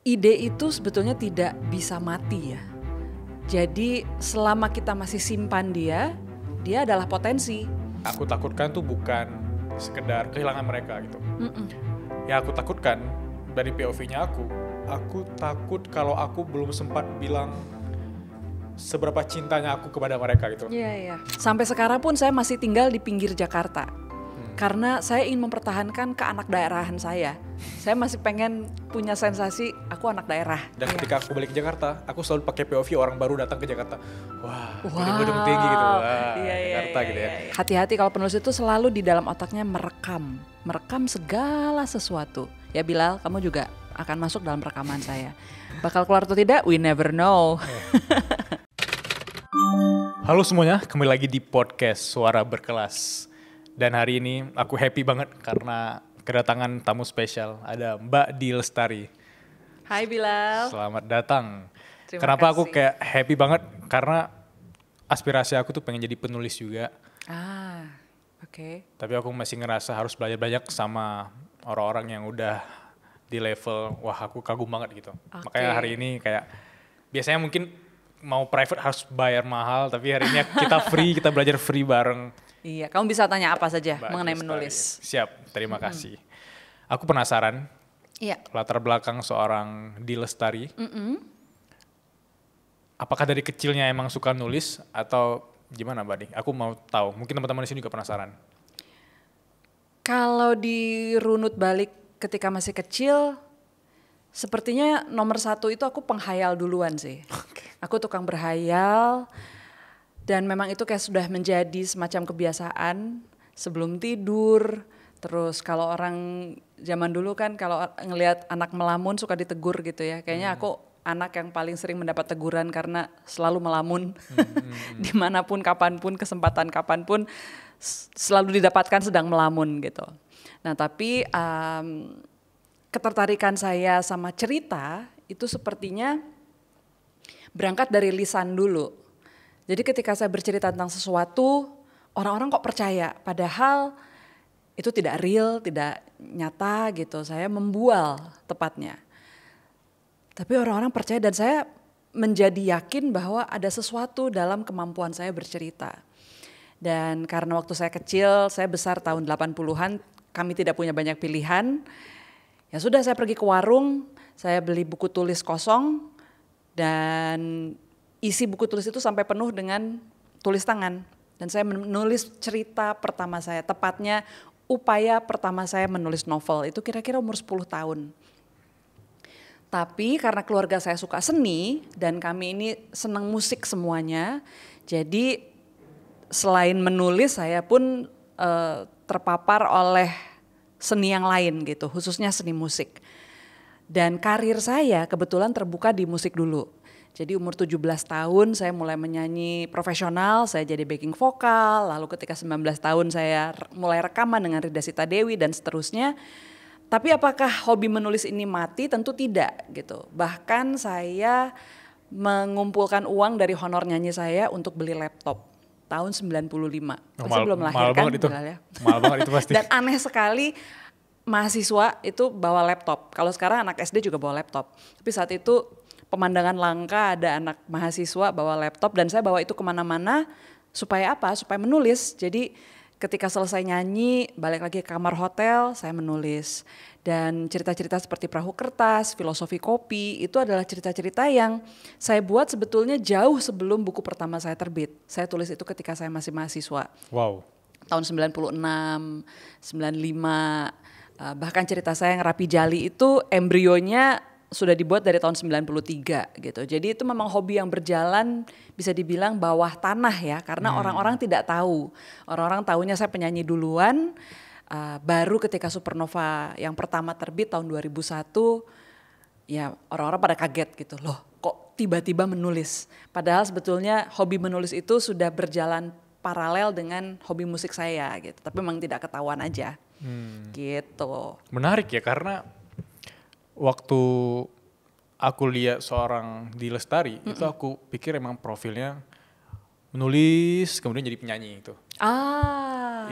ide itu sebetulnya tidak bisa mati ya. Jadi selama kita masih simpan dia adalah potensi. Aku takutkan tuh bukan sekedar kehilangan mereka gitu. Yang aku takutkan dari POV-nya aku takut kalau aku belum sempat bilang seberapa cintanya aku kepada mereka gitu. Iya. Sampai sekarang pun saya masih tinggal di pinggir Jakarta. Karena saya ingin mempertahankan keanak daerahan saya. Saya masih pengen punya sensasi aku anak daerah. Dan ketika aku balik ke Jakarta, aku selalu pakai POV orang baru datang ke Jakarta. Wah, gedung-gedung tinggi gitu. Wah, Jakarta gitu ya. Hati-hati kalau penulis itu selalu di dalam otaknya merekam segala sesuatu. Ya Bilal, kamu juga akan masuk dalam rekaman saya. Bakal keluar atau tidak, we never know. Halo semuanya, kembali lagi di podcast Suara Berkelas. Dan hari ini aku happy banget karena kedatangan tamu spesial. Ada Mbak Di Lestari. Hai Bilal. Selamat datang. kasih. Kenapa aku kayak happy banget? Karena aspirasi aku tuh pengen jadi penulis juga. Oke. Tapi aku masih ngerasa harus belajar banyak sama orang-orang yang udah di level, wah aku kagum banget gitu. Makanya hari ini kayak, biasanya mungkin mau private harus bayar mahal, tapi hari ini kita free, kita belajar free bareng. Iya, kamu bisa tanya apa saja Mbak mengenai Lestari. menulis. Siap, terima kasih. Aku penasaran, latar belakang seorang Di Lestari. Apakah dari kecilnya emang suka nulis atau gimana Mbak Di? Aku mau tahu, mungkin teman-teman di sini juga penasaran. Kalau dirunut balik ketika masih kecil, sepertinya nomor satu itu aku penghayal duluan sih. Aku tukang berhayal. Dan memang itu kayak sudah menjadi semacam kebiasaan sebelum tidur. Terus kalau orang zaman dulu kan kalau ngelihat anak melamun suka ditegur gitu ya. Kayaknya aku anak yang paling sering mendapat teguran karena selalu melamun. Dimanapun, kapanpun, kesempatan kapanpun selalu didapatkan sedang melamun gitu. Nah tapi ketertarikan saya sama cerita itu sepertinya berangkat dari lisan dulu. Jadi ketika saya bercerita tentang sesuatu, orang-orang kok percaya, padahal itu tidak real, tidak nyata gitu. Saya membual tepatnya. Tapi orang-orang percaya dan saya menjadi yakin bahwa ada sesuatu dalam kemampuan saya bercerita. Dan karena waktu saya kecil, saya besar tahun 80-an, kami tidak punya banyak pilihan. Ya sudah, saya pergi ke warung, saya beli buku tulis kosong dan isi buku tulis itu sampai penuh dengan tulis tangan. Dan saya menulis cerita pertama saya, tepatnya upaya pertama saya menulis novel. Itu kira-kira umur 10 tahun. Tapi karena keluarga saya suka seni dan kami ini senang musik semuanya. Jadi selain menulis saya pun terpapar oleh seni yang lain gitu, khususnya seni musik. Dan karir saya kebetulan terbuka di musik dulu. Jadi umur 17 tahun saya mulai menyanyi profesional, saya jadi backing vokal, lalu ketika 19 tahun saya mulai rekaman dengan Rida Sita Dewi dan seterusnya. Tapi apakah hobi menulis ini mati? Tentu tidak gitu. Bahkan saya mengumpulkan uang dari honor nyanyi saya untuk beli laptop tahun 95. Pasti belum lahir kan? Mahal banget itu pasti. Dan aneh sekali mahasiswa itu bawa laptop. Kalau sekarang anak SD juga bawa laptop. Tapi saat itu pemandangan langka ada anak mahasiswa bawa laptop dan saya bawa itu kemana-mana supaya apa? Supaya menulis. Jadi ketika selesai nyanyi balik lagi ke kamar hotel saya menulis. Dan cerita-cerita seperti Perahu Kertas, Filosofi Kopi itu adalah cerita-cerita yang saya buat sebetulnya jauh sebelum buku pertama saya terbit. Saya tulis itu ketika saya masih mahasiswa. Wow. Tahun 96, 95, bahkan cerita saya yang Rapi Jali itu embrionya sudah dibuat dari tahun 93 gitu. Jadi itu memang hobi yang berjalan bisa dibilang bawah tanah ya. Karena orang-orang tidak tahu. Orang-orang tahunya saya penyanyi duluan. Baru ketika Supernova yang pertama terbit tahun 2001. Ya orang-orang pada kaget gitu. Loh kok tiba-tiba menulis. Padahal sebetulnya hobi menulis itu sudah berjalan paralel dengan hobi musik saya gitu. Tapi memang tidak ketahuan aja gitu. Menarik ya karena waktu aku lihat seorang Di Lestari, itu aku pikir emang profilnya menulis kemudian jadi penyanyi itu.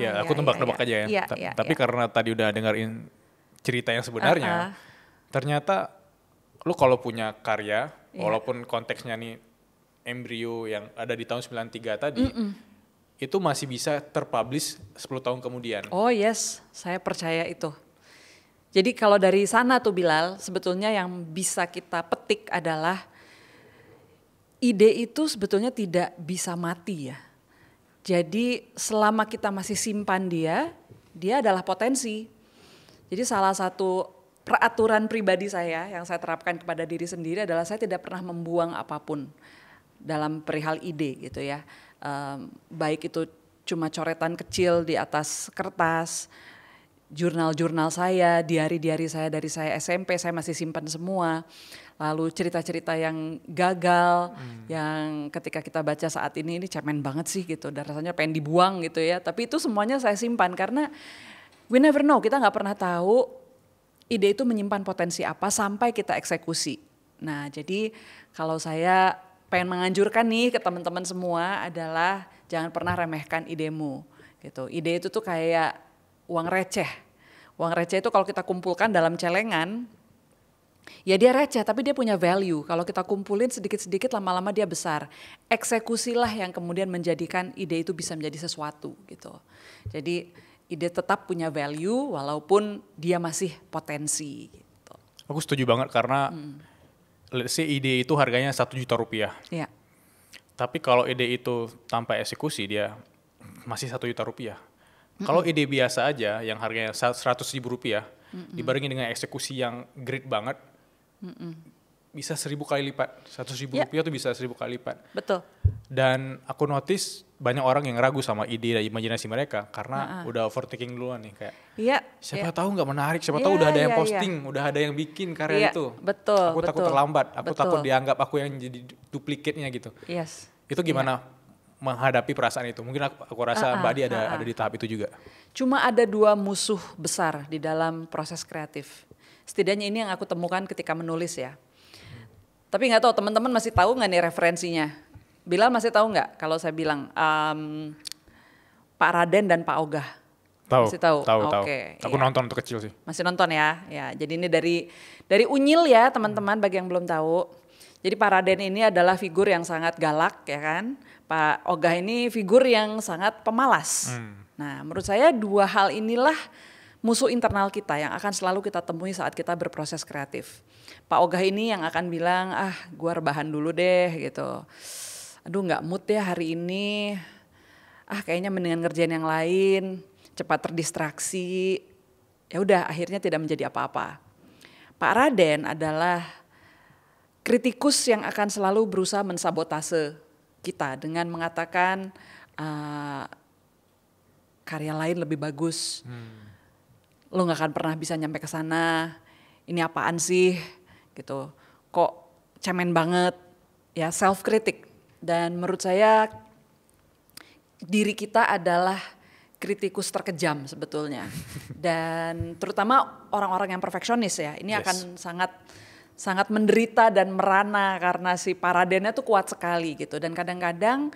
Ya aku tebak-tebak aja ya. Tapi karena tadi udah dengerin cerita yang sebenarnya, ternyata lu kalau punya karya, walaupun konteksnya nih embrio yang ada di tahun 93 tadi, itu masih bisa terpublish 10 tahun kemudian. Oh yes, saya percaya itu. Jadi kalau dari sana tuh Bilal, sebetulnya yang bisa kita petik adalah ide itu sebetulnya tidak bisa mati ya. Jadi selama kita masih simpan dia adalah potensi. Jadi salah satu peraturan pribadi saya yang saya terapkan kepada diri sendiri adalah saya tidak pernah membuang apapun dalam perihal ide gitu ya. Baik itu cuma coretan kecil di atas kertas, jurnal-jurnal saya, diari-diari saya dari saya SMP, saya masih simpan semua. Lalu cerita-cerita yang gagal, yang ketika kita baca saat ini cemen banget sih gitu, dan rasanya pengen dibuang gitu ya. Tapi itu semuanya saya simpan karena we never know, kita nggak pernah tahu ide itu menyimpan potensi apa sampai kita eksekusi. Nah jadi kalau saya pengen menganjurkan nih ke teman-teman semua adalah jangan pernah remehkan idemu gitu. Ide itu tuh kayak uang receh. Uang receh itu kalau kita kumpulkan dalam celengan, ya dia receh tapi dia punya value. Kalau kita kumpulin sedikit-sedikit lama-lama dia besar. Eksekusilah yang kemudian menjadikan ide itu bisa menjadi sesuatu gitu. Jadi ide tetap punya value walaupun dia masih potensi gitu. Aku setuju banget karena let's say ide itu harganya 1 juta rupiah. Iya. Tapi kalau ide itu tanpa eksekusi dia masih 1 juta rupiah. Kalau ide biasa aja yang harganya 100.000 rupiah dibarengin dengan eksekusi yang great banget, bisa 1000 kali lipat. 100.000 rupiah tuh bisa 1000 kali lipat. Betul. Dan aku notice banyak orang yang ragu sama ide dan imajinasi mereka karena udah overthinking duluan nih kayak. Iya. Siapa tahu nggak menarik, siapa tahu udah ada yang posting, udah ada yang bikin karya itu. Betul. Aku takut terlambat, aku takut dianggap aku yang jadi duplikatnya gitu. Yes. Itu gimana menghadapi perasaan itu? Mungkin aku rasa Mbak Di ada di tahap itu juga. Cuma ada 2 musuh besar di dalam proses kreatif. Setidaknya ini yang aku temukan ketika menulis ya. Tapi nggak tahu teman-teman masih tahu nggak nih referensinya? Bilal masih tahu nggak kalau saya bilang Pak Raden dan Pak Ogah? Tahu. Masih tahu. Oke. Aku nonton untuk kecil sih. Masih nonton ya. Ya, jadi ini dari Unyil ya teman-teman bagi yang belum tahu. Jadi Pak Raden ini adalah figur yang sangat galak ya kan. Pak Ogah ini figur yang sangat pemalas. Nah, menurut saya 2 hal inilah musuh internal kita yang akan selalu kita temui saat kita berproses kreatif. Pak Ogah ini yang akan bilang, gua rebahan dulu deh gitu. Aduh nggak mood ya hari ini, kayaknya mendingan ngerjain yang lain, cepat terdistraksi. Ya udah akhirnya tidak menjadi apa-apa. Pak Raden adalah kritikus yang akan selalu berusaha mensabotase kita dengan mengatakan karya lain lebih bagus. Lo gak akan pernah bisa nyampe ke sana. Ini apaan sih? Gitu. Kok cemen banget? Ya self kritik. Dan menurut saya diri kita adalah kritikus terkejam sebetulnya. Dan terutama orang-orang yang perfeksionis ya. Ini akan sangat menderita dan merana karena si Paradennya tuh kuat sekali gitu. Dan kadang-kadang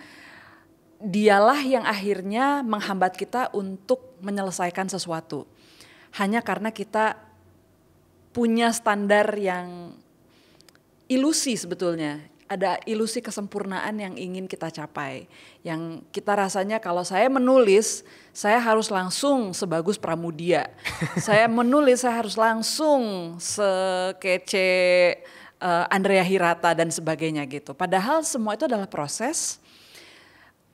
dialah yang akhirnya menghambat kita untuk menyelesaikan sesuatu. Hanya karena kita punya standar yang ilusi sebetulnya. Ada ilusi kesempurnaan yang ingin kita capai. Yang kita rasanya kalau saya menulis, saya harus langsung sebagus Pramudia. Saya menulis, saya harus langsung sekece Andrea Hirata dan sebagainya gitu. Padahal semua itu adalah proses.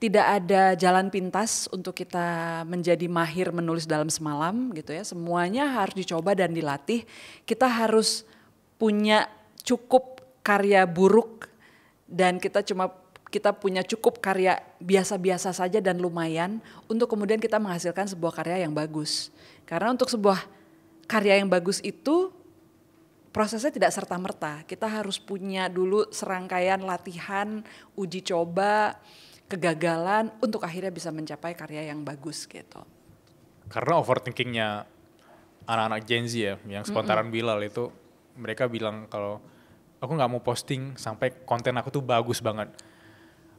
Tidak ada jalan pintas untuk kita menjadi mahir menulis dalam semalam gitu ya. Semuanya harus dicoba dan dilatih. Kita harus punya cukup karya buruk dan kita punya cukup karya biasa-biasa saja dan lumayan untuk kemudian kita menghasilkan sebuah karya yang bagus. Karena untuk sebuah karya yang bagus itu prosesnya tidak serta-merta. Kita harus punya dulu serangkaian latihan, uji coba, kegagalan untuk akhirnya bisa mencapai karya yang bagus gitu. Karena overthinkingnya anak-anak Gen Z ya, yang sepantaran Bilal itu, mereka bilang kalau aku nggak mau posting sampai konten aku tuh bagus banget.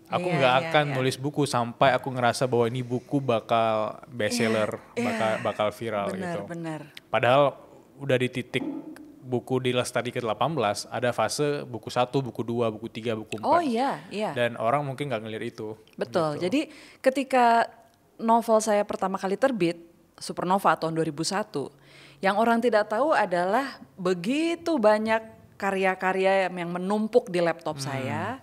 Aku nggak akan nulis buku sampai aku ngerasa bahwa ini buku bakal bestseller, bakal viral gitu. Benar. Padahal udah di titik buku di Lestari ke-18 ada fase buku 1, buku 2, buku 3, buku 4. Oh iya. Dan orang mungkin nggak ngeliat itu. Betul. Gitu. Jadi ketika novel saya pertama kali terbit, Supernova tahun 2001, yang orang tidak tahu adalah begitu banyak karya-karya yang menumpuk di laptop saya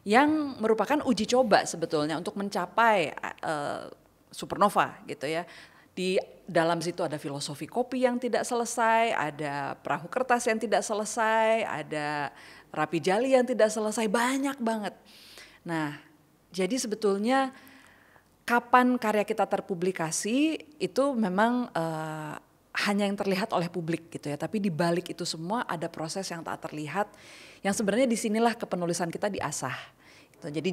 yang merupakan uji coba sebetulnya untuk mencapai Supernova gitu ya. Di dalam situ ada filosofi kopi yang tidak selesai, ada perahu kertas yang tidak selesai, ada Rapi Jali yang tidak selesai, banyak banget. Nah, jadi sebetulnya kapan karya kita terpublikasi itu memang hanya yang terlihat oleh publik gitu ya. Tapi di balik itu semua ada proses yang tak terlihat, yang sebenarnya disinilah kepenulisan kita diasah. Gitu. Jadi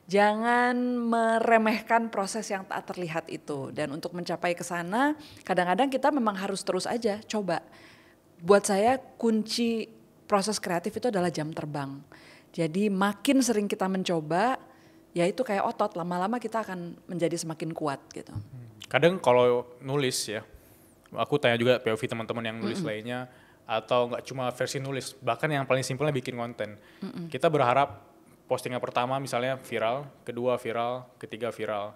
jangan meremehkan proses yang tak terlihat itu. Dan untuk mencapai ke sana, kadang-kadang kita memang harus terus aja coba. Buat saya kunci proses kreatif itu adalah jam terbang. Jadi makin sering kita mencoba, ya itu kayak otot, lama-lama kita akan menjadi semakin kuat gitu. Kadang kalau nulis ya, aku tanya juga POV teman-teman yang nulis lainnya, atau nggak cuma versi nulis, bahkan yang paling simpelnya bikin konten. Kita berharap postingan pertama misalnya viral, kedua viral, ketiga viral.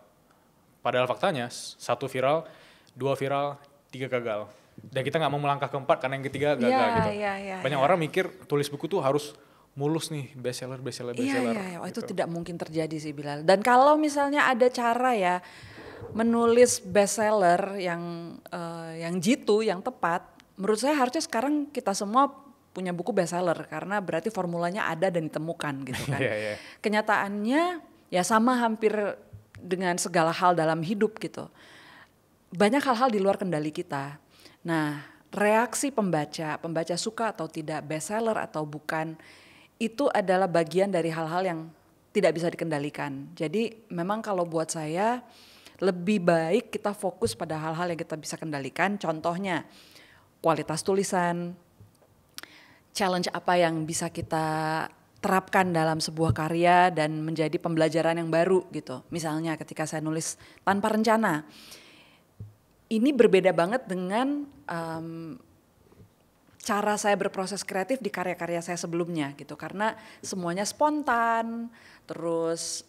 Padahal faktanya 1 viral, 2 viral, 3 gagal. Dan kita nggak mau melangkah ke 4 karena yang ketiga gagal gitu. Banyak orang mikir tulis buku tuh harus mulus nih, bestseller. Iya. Oh, gitu. itu tidak mungkin terjadi sih Bilal. Dan kalau misalnya ada cara ya menulis bestseller yang jitu, yang tepat, menurut saya harusnya sekarang kita semua punya buku bestseller karena berarti formulanya ada dan ditemukan gitu kan. Kenyataannya ya sama hampir dengan segala hal dalam hidup gitu. Banyak hal-hal di luar kendali kita. Nah, reaksi pembaca suka atau tidak, bestseller atau bukan, itu adalah bagian dari hal-hal yang tidak bisa dikendalikan. Jadi memang kalau buat saya lebih baik kita fokus pada hal-hal yang kita bisa kendalikan. Contohnya kualitas tulisan, challenge apa yang bisa kita terapkan dalam sebuah karya dan menjadi pembelajaran yang baru gitu. Misalnya ketika saya nulis Tanpa Rencana, ini berbeda banget dengan cara saya berproses kreatif di karya-karya saya sebelumnya gitu. Karena semuanya spontan, terus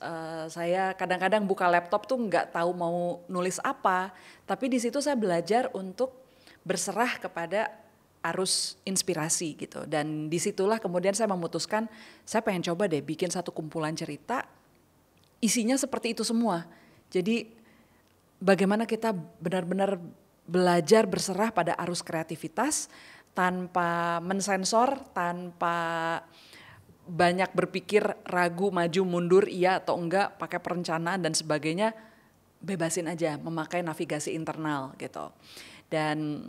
saya kadang-kadang buka laptop tuh nggak tahu mau nulis apa. Tapi di situ saya belajar untuk berserah kepada arus inspirasi gitu. Dan disitulah kemudian saya memutuskan saya pengen coba deh bikin satu kumpulan cerita isinya seperti itu semua. Jadi bagaimana kita benar-benar belajar berserah pada arus kreativitas tanpa mensensor, tanpa banyak berpikir ragu, maju, mundur, iya atau enggak, pakai perencanaan dan sebagainya, bebasin aja, memakai navigasi internal gitu. Dan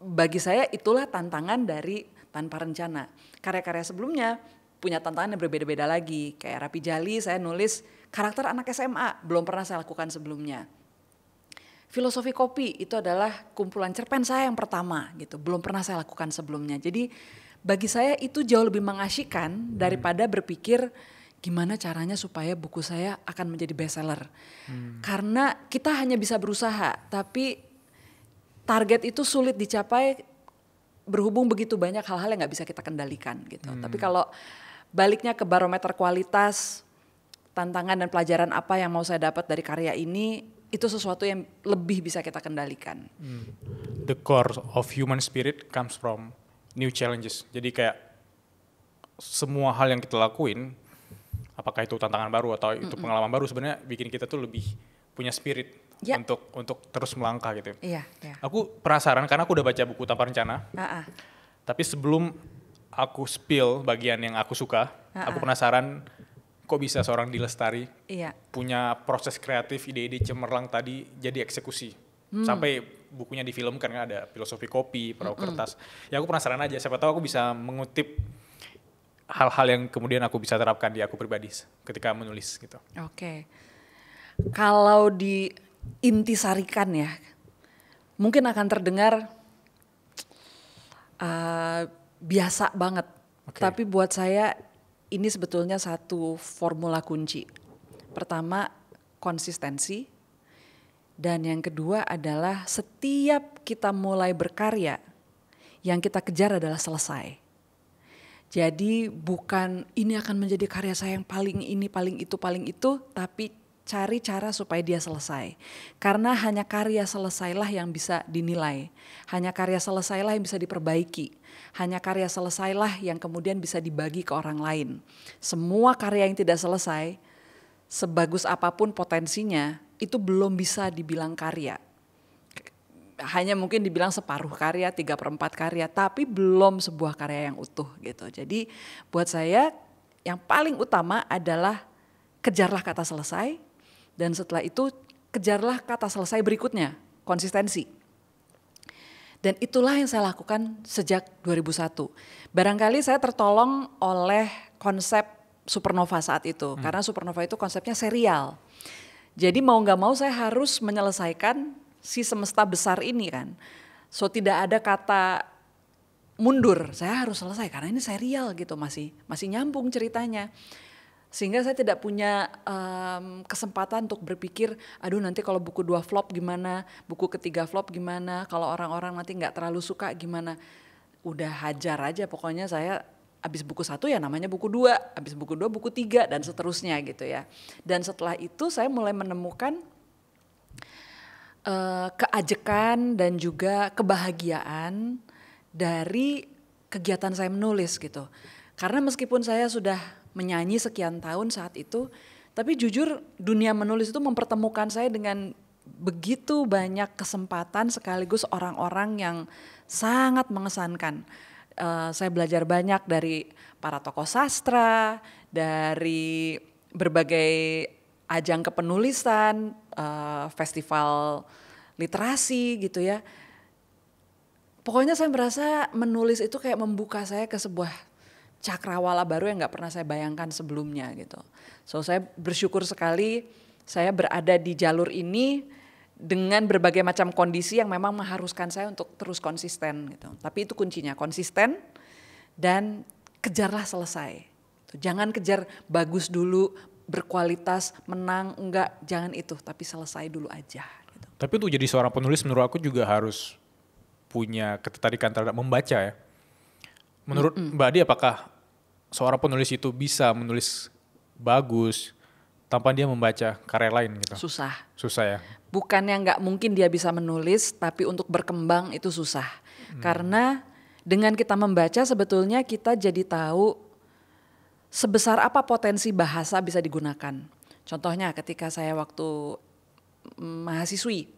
bagi saya itulah tantangan dari Tanpa Rencana. Karya-karya sebelumnya punya tantangan yang berbeda-beda lagi. Kayak Rapi Jali saya nulis karakter anak SMA, belum pernah saya lakukan sebelumnya. Filosofi Kopi itu adalah kumpulan cerpen saya yang pertama gitu, belum pernah saya lakukan sebelumnya. Jadi bagi saya itu jauh lebih mengasyikkan daripada berpikir gimana caranya supaya buku saya akan menjadi bestseller. Karena kita hanya bisa berusaha, tapi target itu sulit dicapai berhubung begitu banyak hal-hal yang nggak bisa kita kendalikan gitu. Tapi kalau baliknya ke barometer kualitas, tantangan dan pelajaran apa yang mau saya dapat dari karya ini, itu sesuatu yang lebih bisa kita kendalikan. The core of human spirit comes from new challenges. Jadi kayak semua hal yang kita lakuin, apakah itu tantangan baru atau itu pengalaman baru, sebenarnya bikin kita tuh lebih punya spirit. Ya. Untuk terus melangkah gitu. Iya. Aku penasaran karena aku udah baca buku Tanpa Rencana. Tapi sebelum aku spill bagian yang aku suka, aku penasaran kok bisa seorang Di Lestari punya proses kreatif, ide-ide cemerlang tadi jadi eksekusi. Sampai bukunya difilmkan kan ada Filosofi Kopi, Perahu Kertas. Ya aku penasaran aja, siapa tahu aku bisa mengutip hal-hal yang kemudian aku bisa terapkan di aku pribadi ketika menulis gitu. Oke. Kalau diintisarikan ya, mungkin akan terdengar biasa banget. Tapi buat saya ini sebetulnya satu formula kunci. Pertama, konsistensi. Dan yang kedua adalah setiap kita mulai berkarya, Yang kita kejar adalah selesai. Jadi bukan ini akan menjadi karya saya yang paling ini, paling itu, tapi cari cara supaya dia selesai. Karena hanya karya selesailah yang bisa dinilai. Hanya karya selesailah yang bisa diperbaiki. Hanya karya selesailah yang kemudian bisa dibagi ke orang lain. Semua karya yang tidak selesai, sebagus apapun potensinya, itu belum bisa dibilang karya. Hanya mungkin dibilang separuh karya, 3/4 karya, tapi belum sebuah karya yang utuh gitu. Jadi buat saya yang paling utama adalah kejarlah kata selesai, dan setelah itu kejarlah kata selesai berikutnya, konsistensi. Dan itulah yang saya lakukan sejak 2001. Barangkali saya tertolong oleh konsep Supernova saat itu, karena Supernova itu konsepnya serial. Jadi mau gak mau saya harus menyelesaikan si semesta besar ini kan. So tidak ada kata mundur, saya harus selesai karena ini serial gitu, masih nyambung ceritanya. Sehingga saya tidak punya kesempatan untuk berpikir, aduh nanti kalau buku 2 flop gimana, buku ketiga flop gimana, kalau orang-orang nanti gak terlalu suka gimana. Udah hajar aja, pokoknya saya habis buku 1 ya namanya buku 2, habis buku 2 buku 3 dan seterusnya gitu ya. Dan setelah itu saya mulai menemukan keajekan dan juga kebahagiaan dari kegiatan saya menulis gitu. Karena meskipun saya sudah menyanyi sekian tahun saat itu, tapi jujur dunia menulis itu mempertemukan saya dengan begitu banyak kesempatan sekaligus orang-orang yang sangat mengesankan. Saya belajar banyak dari para tokoh sastra, dari berbagai ajang kepenulisan, festival literasi gitu ya. Pokoknya saya merasa menulis itu kayak membuka saya ke sebuah cakrawala baru yang gak pernah saya bayangkan sebelumnya gitu. So saya bersyukur sekali saya berada di jalur ini dengan berbagai macam kondisi yang memang mengharuskan saya untuk terus konsisten gitu. Tapi itu kuncinya, konsisten dan kejarlah selesai. Jangan kejar bagus dulu, berkualitas, menang, enggak, jangan itu, tapi selesai dulu aja. Gitu. Tapi untuk jadi seorang penulis menurut aku juga harus punya ketertarikan terhadap membaca ya. Menurut Mbak Adi, apakah seorang penulis itu bisa menulis bagus tanpa dia membaca karya lain gitu? Susah ya? Bukan yang nggak mungkin dia bisa menulis, tapi untuk berkembang itu susah. Karena dengan kita membaca sebetulnya kita jadi tahu sebesar apa potensi bahasa bisa digunakan. Contohnya ketika saya waktu mahasiswi,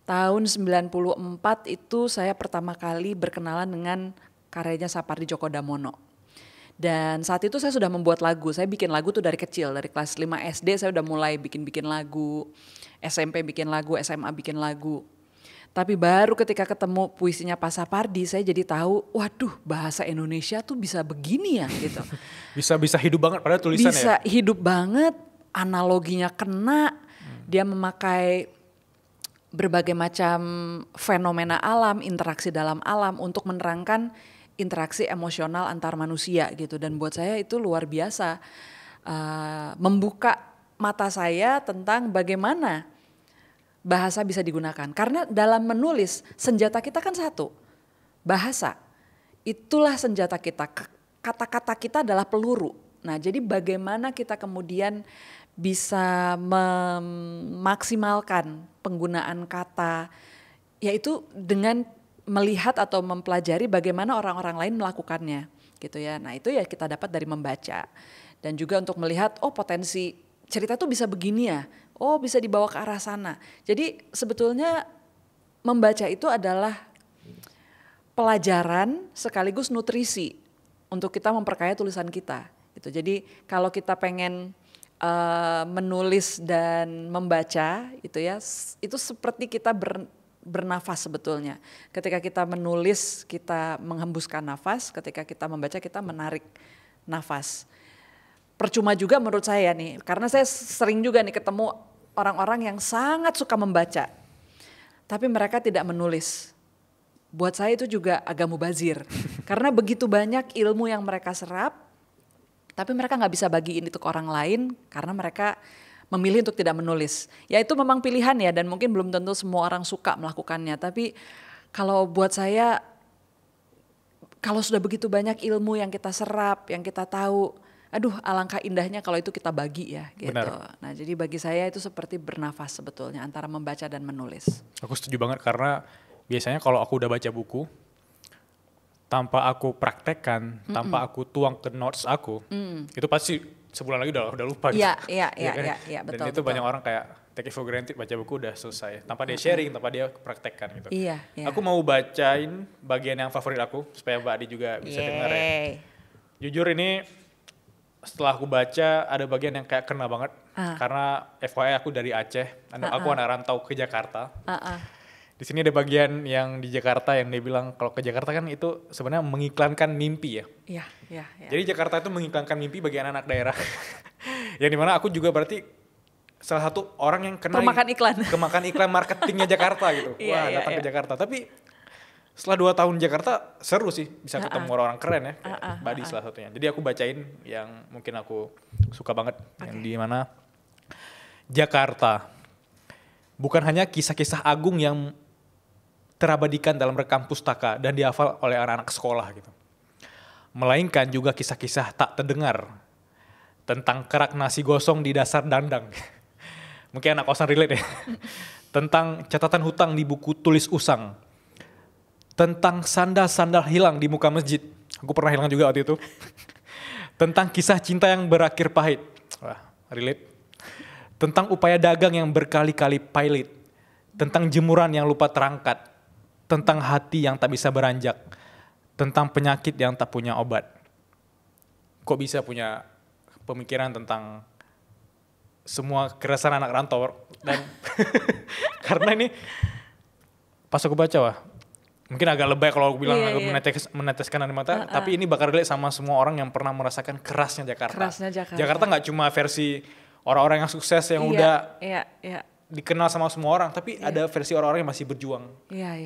tahun 94 itu saya pertama kali berkenalan dengan karyanya Sapardi Djoko Damono. Dan saat itu saya sudah membuat lagu, saya bikin lagu tuh dari kecil, dari kelas 5 SD saya udah mulai bikin lagu, SMP bikin lagu, SMA bikin lagu. Tapi baru ketika ketemu puisinya Pak Sapardi, saya jadi tahu, waduh bahasa Indonesia tuh bisa begini ya gitu. bisa hidup banget pada tulisannya. Bisa hidup banget, analoginya kena, dia memakai berbagai macam fenomena alam, interaksi dalam alam untuk menerangkan interaksi emosional antar manusia gitu. Dan buat saya itu luar biasa, membuka mata saya tentang bagaimana bahasa bisa digunakan. Karena dalam menulis senjata kita kan satu, bahasa. Itulah senjata kita, kata-kata kita adalah peluru. Nah jadi bagaimana kita kemudian bisa memaksimalkan penggunaan kata, yaitu dengan melihat atau mempelajari bagaimana orang-orang lain melakukannya gitu ya. Nah itu ya kita dapat dari membaca. Dan juga untuk melihat, oh potensi cerita tuh bisa begini ya, oh bisa dibawa ke arah sana. Jadi sebetulnya membaca itu adalah pelajaran sekaligus nutrisi untuk kita memperkaya tulisan kita. Gitu. Jadi kalau kita pengen menulis dan membaca itu ya, itu seperti kita bernafas sebetulnya. Ketika kita menulis kita menghembuskan nafas, ketika kita membaca kita menarik nafas. Percuma juga menurut saya nih, karena saya sering juga nih ketemu orang-orang yang sangat suka membaca, tapi mereka tidak menulis. Buat saya itu juga agak mubazir, karena begitu banyak ilmu yang mereka serap, tapi mereka nggak bisa bagiin itu ke orang lain, karena mereka memilih untuk tidak menulis. Ya itu memang pilihan ya, dan mungkin belum tentu semua orang suka melakukannya, tapi kalau buat saya kalau sudah begitu banyak ilmu yang kita serap, yang kita tahu, aduh alangkah indahnya kalau itu kita bagi ya gitu. Benar. Nah jadi bagi saya itu seperti bernafas sebetulnya antara membaca dan menulis. Aku setuju banget karena biasanya kalau aku udah baca buku, tanpa aku praktekkan, tanpa aku tuang ke notes aku, itu pasti sebulan lagi udah lupa gitu. Iya kan? betul. Dan itu betul. banyak orang kayak take it for granted, baca buku udah selesai. Tanpa dia sharing, tanpa dia praktekkan gitu. Iya. Aku mau bacain bagian yang favorit aku, supaya Mbak Adi juga bisa dengar ya. Jujur ini, setelah aku baca ada bagian yang kayak kena banget. Karena FYI aku dari Aceh, aku anak rantau ke Jakarta. Di sini ada bagian yang di Jakarta yang dia bilang kalau ke Jakarta kan itu sebenarnya mengiklankan mimpi ya. Iya. Jadi Jakarta itu mengiklankan mimpi bagi anak-anak daerah. Yang dimana aku juga berarti salah satu orang yang kena kemakan iklan marketingnya Jakarta gitu. Wah datang ke Jakarta. Tapi setelah 2 tahun di Jakarta seru sih, bisa ketemu orang-orang keren ya. Badi salah satunya. Jadi aku bacain yang mungkin aku suka banget. Yang di mana Jakarta bukan hanya kisah-kisah agung yang terabadikan dalam rekam pustaka dan dihafal oleh anak-anak sekolah gitu. Melainkan juga kisah-kisah tak terdengar tentang kerak nasi gosong di dasar dandang. Mungkin anak kosan relate ya. Tentang catatan hutang di buku tulis usang. Tentang sandal-sandal hilang di muka masjid. Aku pernah hilang juga waktu itu. Tentang kisah cinta yang berakhir pahit. Wah, relate. Tentang upaya dagang yang berkali-kali pailit. Tentang jemuran yang lupa terangkat. Tentang hati yang tak bisa beranjak. Tentang penyakit yang tak punya obat. Kok bisa punya pemikiran tentang semua keresahan anak rantau? Dan karena ini pas aku baca wah, mungkin agak lebay kalau aku bilang meneteskan air mata, tapi ini bakal relate sama semua orang yang pernah merasakan kerasnya Jakarta. Jakarta nggak cuma versi orang-orang yang sukses yang udah dikenal sama semua orang, tapi ada versi orang-orang yang masih berjuang.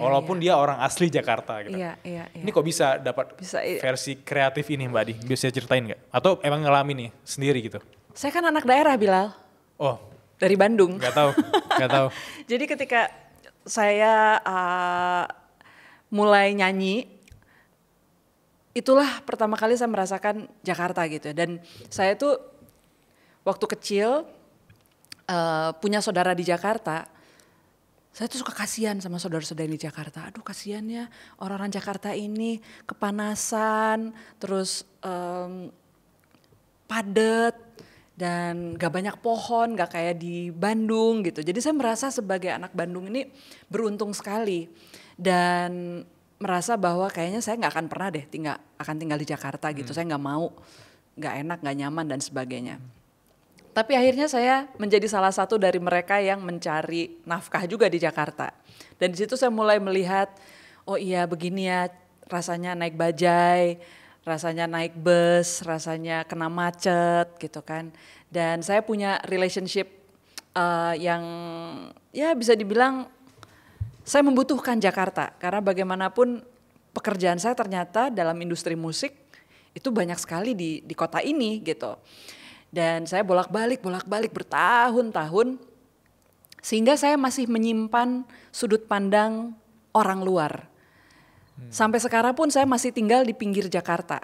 Walaupun dia orang asli Jakarta gitu. Ini kok bisa dapat versi kreatif ini Mbak Adi? Bisa ceritain nggak? Atau emang ngalamin nih sendiri gitu? Saya kan anak daerah Bilal. Oh. Dari Bandung. Gak tahu. Jadi ketika saya mulai nyanyi, itulah pertama kali saya merasakan Jakarta gitu. Dan saya tuh waktu kecil punya saudara di Jakarta, saya tuh suka kasihan sama saudara-saudara di Jakarta. Aduh kasihan ya orang-orang Jakarta ini kepanasan, terus padat dan gak banyak pohon, gak kayak di Bandung gitu. Jadi saya merasa sebagai anak Bandung ini beruntung sekali dan merasa bahwa kayaknya saya gak akan pernah deh tinggal di Jakarta gitu. Saya gak mau, gak enak, gak nyaman dan sebagainya. Tapi akhirnya saya menjadi salah satu dari mereka yang mencari nafkah juga di Jakarta. Dan di situ saya mulai melihat, oh iya begini ya rasanya naik bajai, rasanya naik bus, rasanya kena macet gitu kan. Dan saya punya relationship yang ya bisa dibilang saya membutuhkan Jakarta. Karena bagaimanapun pekerjaan saya ternyata dalam industri musik itu banyak sekali di kota ini gitu. Dan saya bolak-balik bertahun-tahun sehingga saya masih menyimpan sudut pandang orang luar. Sampai sekarang pun saya masih tinggal di pinggir Jakarta.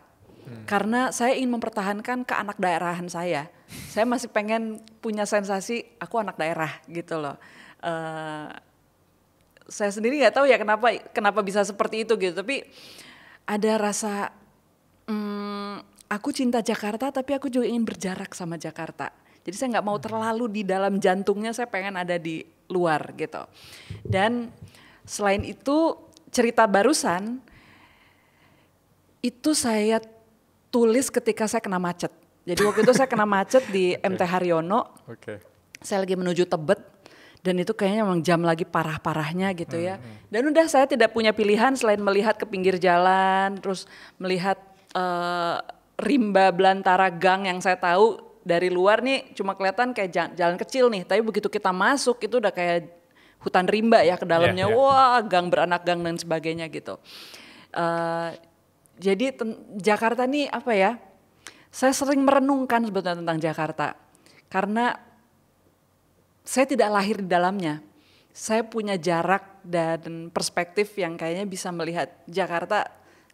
Karena saya ingin mempertahankan keanak daerahan saya. Saya masih pengen punya sensasi aku anak daerah gitu loh. Saya sendiri nggak tahu ya kenapa bisa seperti itu gitu. Tapi ada rasa aku cinta Jakarta tapi aku juga ingin berjarak sama Jakarta. Jadi saya nggak mau terlalu di dalam jantungnya, saya pengen ada di luar gitu. Dan selain itu cerita barusan itu saya tulis ketika saya kena macet. Jadi waktu itu saya kena macet di MT Haryono. Saya lagi menuju Tebet dan itu kayaknya memang jam lagi parah-parahnya gitu ya. Dan udah saya tidak punya pilihan selain melihat ke pinggir jalan, terus melihat rimba belantara gang yang saya tahu dari luar nih cuma kelihatan kayak jalan kecil nih, tapi begitu kita masuk itu udah kayak hutan rimba ya ke dalamnya, wah gang beranak gang dan sebagainya gitu. Jadi Jakarta nih apa ya, saya sering merenungkan sebetulnya tentang Jakarta karena saya tidak lahir di dalamnya. Saya punya jarak dan perspektif yang kayaknya bisa melihat Jakarta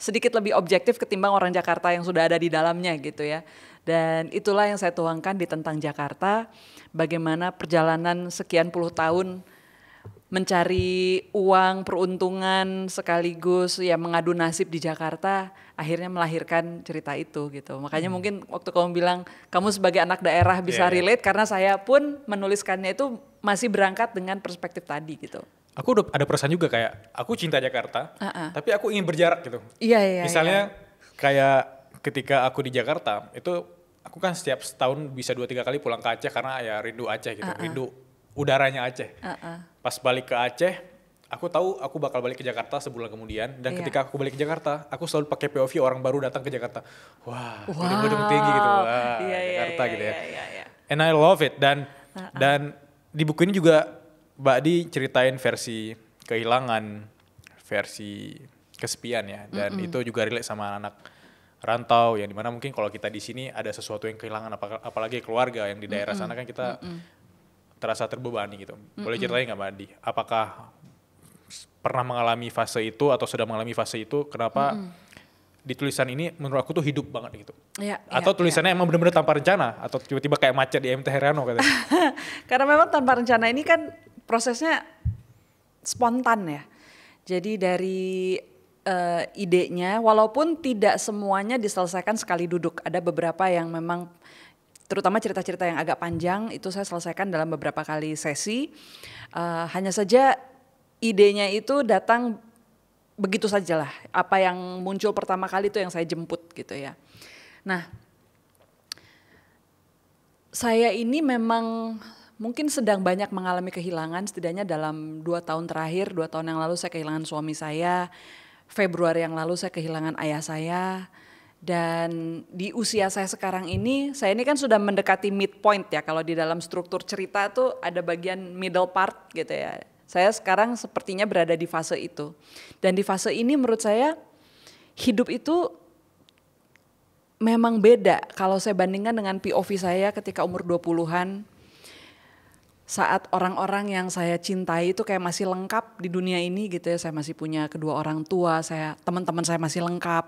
sedikit lebih objektif ketimbang orang Jakarta yang sudah ada di dalamnya gitu ya. Dan itulah yang saya tuangkan di Tentang Jakarta, bagaimana perjalanan sekian puluh tahun mencari uang, peruntungan, sekaligus ya mengadu nasib di Jakarta, akhirnya melahirkan cerita itu gitu. Makanya mungkin waktu kamu bilang kamu sebagai anak daerah bisa relate, karena saya pun menuliskannya itu masih berangkat dengan perspektif tadi gitu. Aku udah ada perasaan juga kayak aku cinta Jakarta, tapi aku ingin berjarak gitu. Iya. Misalnya kayak ketika aku di Jakarta itu aku kan setiap setahun bisa 2-3 kali pulang ke Aceh karena ya rindu Aceh gitu, rindu udaranya Aceh. Pas balik ke Aceh, aku tahu aku bakal balik ke Jakarta sebulan kemudian, dan ketika aku balik ke Jakarta, aku selalu pakai POV orang baru datang ke Jakarta. Wah, gedung-gedung tinggi gitu, wah Jakarta gitu ya. And I love it, dan di buku ini juga Mbak Di ceritain versi kehilangan, versi kesepian ya, dan itu juga relate sama anak rantau yang dimana mungkin kalau kita di sini ada sesuatu yang kehilangan, apalagi keluarga yang di daerah sana kan kita terasa terbebani gitu. Boleh ceritain nggak Mbak Adi? Apakah pernah mengalami fase itu atau sedang mengalami fase itu? Kenapa di tulisan ini menurut aku tuh hidup banget gitu? Atau tulisannya emang benar-benar tanpa rencana? Atau tiba-tiba kayak macet di MT Haryono katanya? Karena memang tanpa rencana ini kan prosesnya spontan ya. Jadi dari idenya, walaupun tidak semuanya diselesaikan sekali duduk. Ada beberapa yang memang terutama cerita-cerita yang agak panjang itu saya selesaikan dalam beberapa kali sesi. Hanya saja idenya itu datang begitu saja lah. Apa yang muncul pertama kali itu yang saya jemput gitu ya. Nah, saya ini memang mungkin sedang banyak mengalami kehilangan, setidaknya dalam 2 tahun terakhir. 2 tahun yang lalu saya kehilangan suami saya. Februari yang lalu saya kehilangan ayah saya. Dan di usia saya sekarang ini, saya ini kan sudah mendekati midpoint ya. Kalau di dalam struktur cerita tuh ada bagian middle part gitu ya. Saya sekarang sepertinya berada di fase itu. Dan di fase ini menurut saya hidup itu memang beda kalau saya bandingkan dengan POV saya ketika umur 20-an. Saat orang-orang yang saya cintai itu kayak masih lengkap di dunia ini gitu ya. Saya masih punya kedua orang tua, teman-teman saya masih lengkap.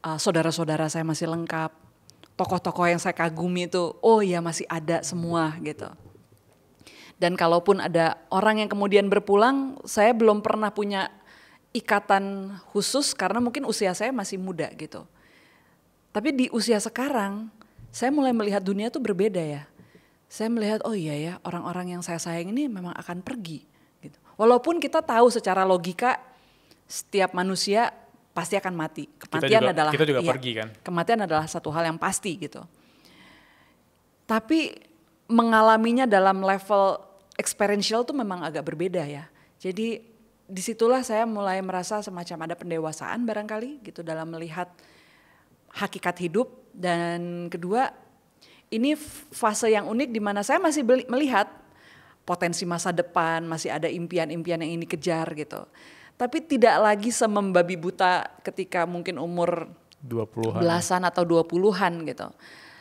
Saudara-saudara saya masih lengkap, tokoh-tokoh yang saya kagumi itu, oh ya masih ada semua gitu. Dan kalaupun ada orang yang kemudian berpulang, saya belum pernah punya ikatan khusus karena mungkin usia saya masih muda gitu. Tapi di usia sekarang, saya mulai melihat dunia tuh berbeda ya. Saya melihat, oh iya ya, orang-orang yang saya sayang ini memang akan pergi gitu. Walaupun kita tahu secara logika setiap manusia pasti akan mati. Kita juga pergi kan. Kematian adalah satu hal yang pasti gitu. Tapi mengalaminya dalam level experiential tuh memang agak berbeda ya. Jadi disitulah saya mulai merasa semacam ada pendewasaan barangkali gitu dalam melihat hakikat hidup. Dan kedua, ini fase yang unik di mana saya masih melihat potensi masa depan, masih ada impian-impian yang ini kejar gitu. Tapi tidak lagi semembabi buta ketika mungkin umur 20-an. Belasan atau 20-an gitu.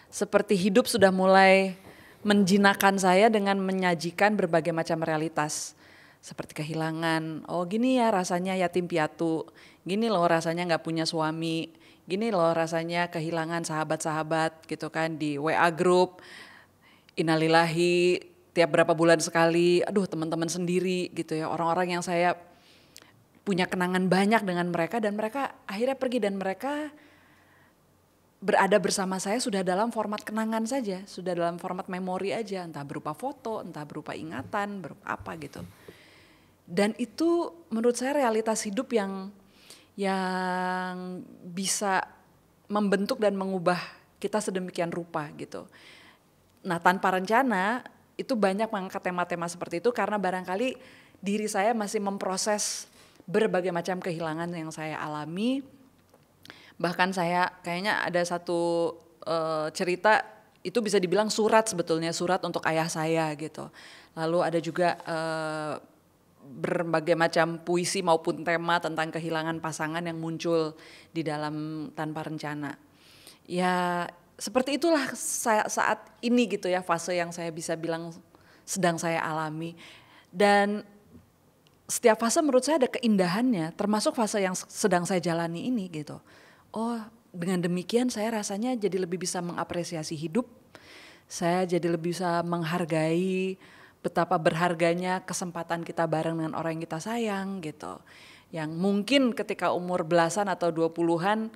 Seperti hidup sudah mulai menjinakkan saya dengan menyajikan berbagai macam realitas. Seperti kehilangan, oh gini ya rasanya yatim piatu, gini loh rasanya gak punya suami, gini loh rasanya kehilangan sahabat-sahabat gitu kan di WA group, innalillahi tiap berapa bulan sekali, aduh teman-teman sendiri gitu ya, orang-orang yang saya punya kenangan banyak dengan mereka dan mereka akhirnya pergi dan mereka berada bersama saya sudah dalam format kenangan saja, sudah dalam format memori aja, entah berupa foto, entah berupa ingatan, berupa apa gitu. Dan itu menurut saya realitas hidup yang bisa membentuk dan mengubah kita sedemikian rupa gitu. Nah, tanpa rencana itu banyak mengangkat tema-tema seperti itu karena barangkali diri saya masih memproses berbagai macam kehilangan yang saya alami. Bahkan saya kayaknya ada satu cerita itu bisa dibilang surat sebetulnya, surat untuk ayah saya gitu. Lalu ada juga berbagai macam puisi maupun tema tentang kehilangan pasangan yang muncul di dalam tanpa rencana. Ya seperti itulah saat ini gitu ya, fase yang saya bisa bilang sedang saya alami. Dan setiap fase menurut saya ada keindahannya, termasuk fase yang sedang saya jalani ini gitu. Oh, dengan demikian saya rasanya jadi lebih bisa mengapresiasi hidup. Saya jadi lebih bisa menghargai betapa berharganya kesempatan kita bareng dengan orang yang kita sayang gitu. Yang mungkin ketika umur belasan atau 20-an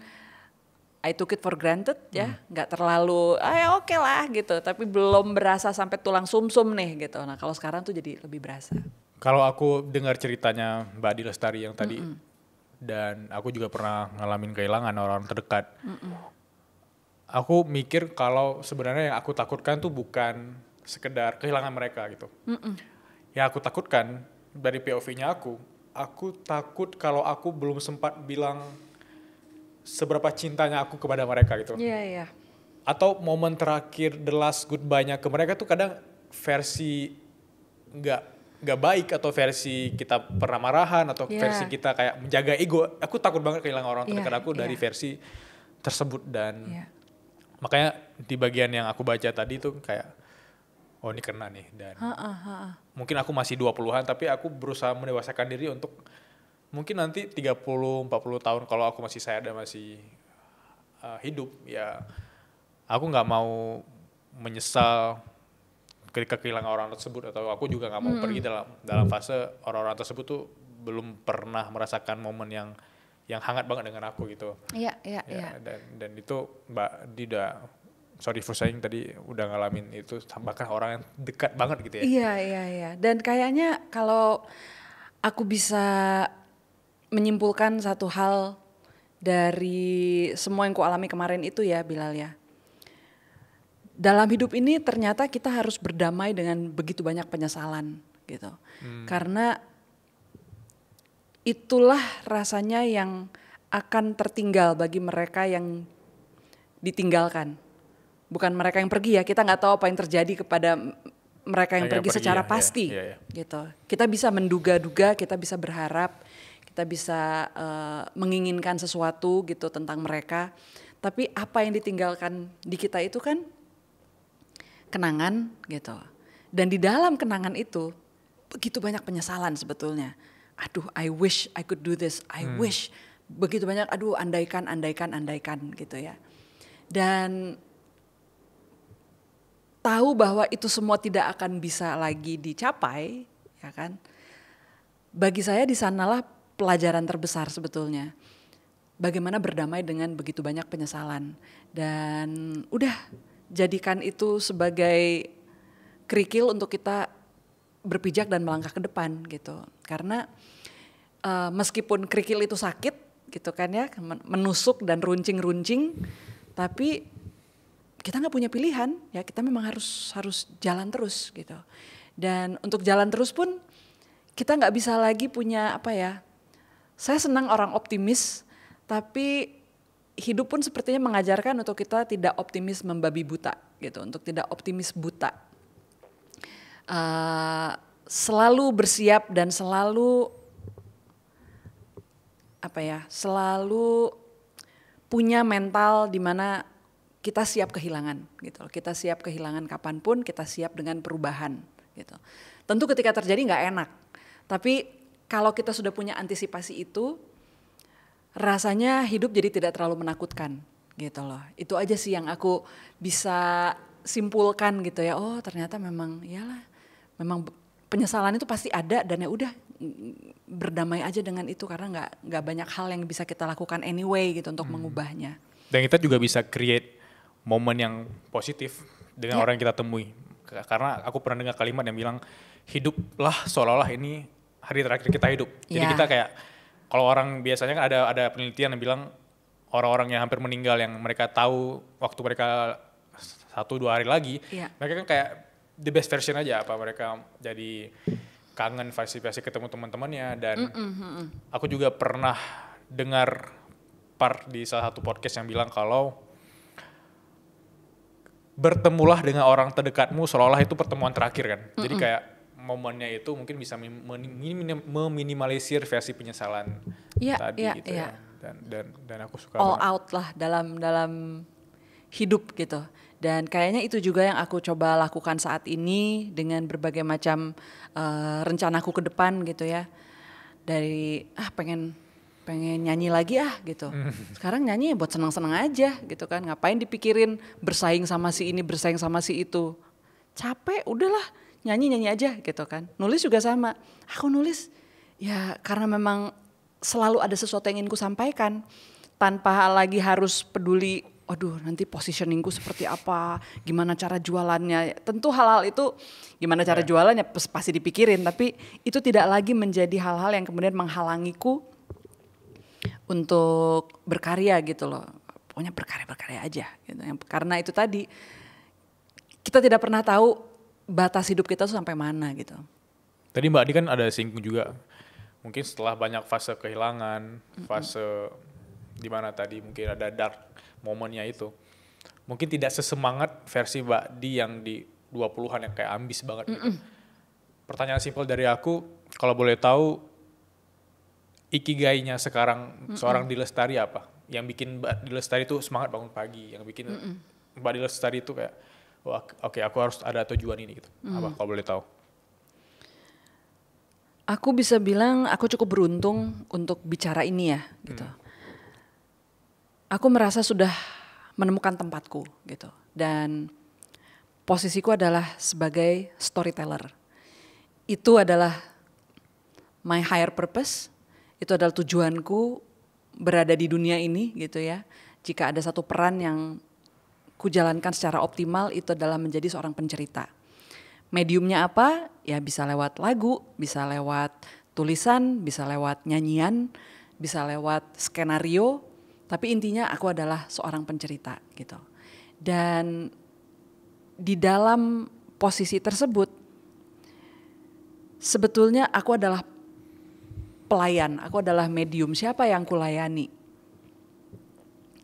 I took it for granted ya, nggak terlalu oke lah gitu, tapi belum berasa sampai tulang sumsum nih gitu. Nah kalau sekarang tuh jadi lebih berasa. Kalau aku dengar ceritanya Mbak Adi Lestari yang tadi, dan aku juga pernah ngalamin kehilangan orang terdekat. Aku mikir kalau sebenarnya yang aku takutkan tuh bukan sekedar kehilangan mereka gitu. Yang aku takutkan dari POV-nya aku takut kalau aku belum sempat bilang seberapa cintanya aku kepada mereka gitu. Iya. Atau momen terakhir the last goodbye-nya ke mereka tuh kadang versi nggak baik, atau versi kita pernah marahan, atau versi kita kayak menjaga ego. Aku takut banget kehilangan orang terdekat aku dari versi tersebut. Dan makanya di bagian yang aku baca tadi tuh kayak oh ini kena nih. Dan mungkin aku masih 20-an tapi aku berusaha mendewasakan diri untuk mungkin nanti 30-40 tahun kalau aku masih sehat dan masih hidup, ya aku nggak mau menyesal ketika kehilangan orang tersebut, atau aku juga nggak mau pergi dalam fase orang-orang tersebut tuh belum pernah merasakan momen yang hangat banget dengan aku gitu. Iya. Dan itu Mbak Dida, sorry for saying tadi, udah ngalamin itu bahkan orang yang dekat banget gitu ya. Iya. Dan kayaknya kalau aku bisa menyimpulkan satu hal dari semua yang ku alami kemarin itu ya Bilal ya. Dalam hidup ini ternyata kita harus berdamai dengan begitu banyak penyesalan gitu. Karena itulah rasanya yang akan tertinggal bagi mereka yang ditinggalkan. Bukan mereka yang pergi ya, kita nggak tahu apa yang terjadi kepada mereka yang pergi secara pasti gitu. Kita bisa menduga-duga, kita bisa berharap, kita bisa menginginkan sesuatu gitu tentang mereka. Tapi apa yang ditinggalkan di kita itu kan kenangan gitu. Dan di dalam kenangan itu begitu banyak penyesalan sebetulnya. Aduh, I wish I could do this. I wish. Begitu banyak, aduh andaikan gitu ya. Dan tahu bahwa itu semua tidak akan bisa lagi dicapai, ya kan? Bagi saya di sanalah pelajaran terbesar sebetulnya. Bagaimana berdamai dengan begitu banyak penyesalan. Dan udah jadikan itu sebagai kerikil untuk kita berpijak dan melangkah ke depan gitu. Karena meskipun kerikil itu sakit gitu kan ya, menusuk dan runcing-runcing, tapi kita nggak punya pilihan ya, kita memang harus jalan terus gitu. Dan untuk jalan terus pun kita nggak bisa lagi punya apa ya, saya senang orang optimis, tapi hidup pun sepertinya mengajarkan untuk kita tidak optimis membabi buta gitu, untuk tidak optimis buta. Selalu bersiap dan selalu apa ya, selalu punya mental di mana kita siap kehilangan gitu. Kita siap kehilangan kapanpun, kita siap dengan perubahan gitu. Tentu ketika terjadi nggak enak, tapi kalau kita sudah punya antisipasi itu, rasanya hidup jadi tidak terlalu menakutkan gitu loh. Itu aja sih yang aku bisa simpulkan gitu ya. Oh ternyata memang iyalah, memang penyesalan itu pasti ada, dan ya udah berdamai aja dengan itu, karena nggak banyak hal yang bisa kita lakukan anyway gitu untuk mengubahnya. Dan kita juga bisa create momen yang positif dengan orang yang kita temui. Karena aku pernah dengar kalimat yang bilang, hiduplah seolah-olah ini hari terakhir kita hidup. Jadi kita kayak, kalau orang biasanya kan ada penelitian yang bilang orang-orang yang hampir meninggal, yang mereka tahu waktu mereka 1-2 hari lagi, mereka kan kayak the best version aja, apa mereka jadi kangen versi ketemu teman-temannya. Dan aku juga pernah dengar part di salah satu podcast yang bilang kalau bertemulah dengan orang terdekatmu seolah-olah itu pertemuan terakhir kan. Jadi kayak momennya itu mungkin bisa meminimalisir versi penyesalan tadi gitu ya. Dan aku suka all banget. Out lah dalam hidup gitu. Dan kayaknya itu juga yang aku coba lakukan saat ini dengan berbagai macam rencanaku ke depan gitu ya. dari pengen nyanyi lagi gitu. Sekarang nyanyi buat senang-senang aja gitu kan. Ngapain dipikirin bersaing sama si ini, bersaing sama si itu. Capek, udahlah nyanyi aja gitu kan. Nulis juga sama. Aku nulis ya karena memang selalu ada sesuatu yang ingin ku sampaikan. Tanpa lagi harus peduli, waduh nanti positioningku seperti apa, gimana cara jualannya. Tentu hal-hal itu gimana cara jualannya pasti dipikirin. Tapi itu tidak lagi menjadi hal-hal yang kemudian menghalangiku untuk berkarya gitu loh. Pokoknya berkarya aja gitu. Karena itu tadi kita tidak pernah tahu batas hidup kita tuh sampai mana gitu. Tadi Mbak Adi kan ada singgung juga. Mungkin setelah banyak fase kehilangan, fase dimana tadi mungkin ada dark momennya itu. Mungkin tidak sesemangat versi Mbak Adi yang di 20-an yang kayak ambis banget gitu. Pertanyaan simpel dari aku, kalau boleh tahu ikigainya sekarang seorang Di Lestari apa? Yang bikin Mbak Di Lestari itu semangat bangun pagi, yang bikin Mbak Di Lestari itu kayak, oke, aku harus ada tujuan ini gitu. Apa kalau boleh tahu? Aku bisa bilang aku cukup beruntung untuk bicara ini ya gitu. Aku merasa sudah menemukan tempatku gitu. Dan posisiku adalah sebagai storyteller. Itu adalah my higher purpose. Itu adalah tujuanku berada di dunia ini gitu ya. Jika ada satu peran yang kujalankan secara optimal, itu adalah menjadi seorang pencerita. Mediumnya apa? Ya bisa lewat lagu, bisa lewat tulisan, bisa lewat nyanyian, bisa lewat skenario. Tapi intinya aku adalah seorang pencerita gitu. Dan di dalam posisi tersebut, sebetulnya aku adalah pelayan, aku adalah medium. Siapa yang kulayani?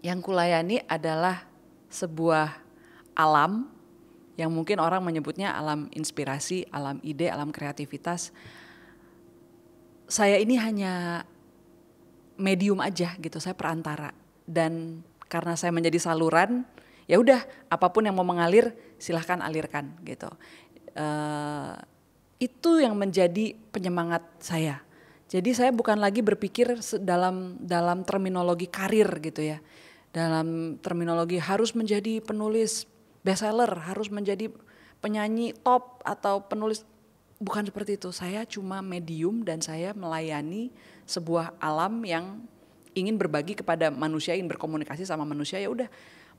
Yang kulayani adalah sebuah alam yang mungkin orang menyebutnya alam inspirasi, alam ide, alam kreativitas. Saya ini hanya medium aja gitu, saya perantara. Dan karena saya menjadi saluran, ya udah apapun yang mau mengalir silahkan alirkan gitu. Itu yang menjadi penyemangat saya. Jadi saya bukan lagi berpikir dalam terminologi karir gitu ya. Dalam terminologi harus menjadi penulis bestseller, harus menjadi penyanyi top atau penulis. Bukan seperti itu. Saya cuma medium dan saya melayani sebuah alam yang ingin berbagi kepada manusia, ingin berkomunikasi sama manusia, ya udah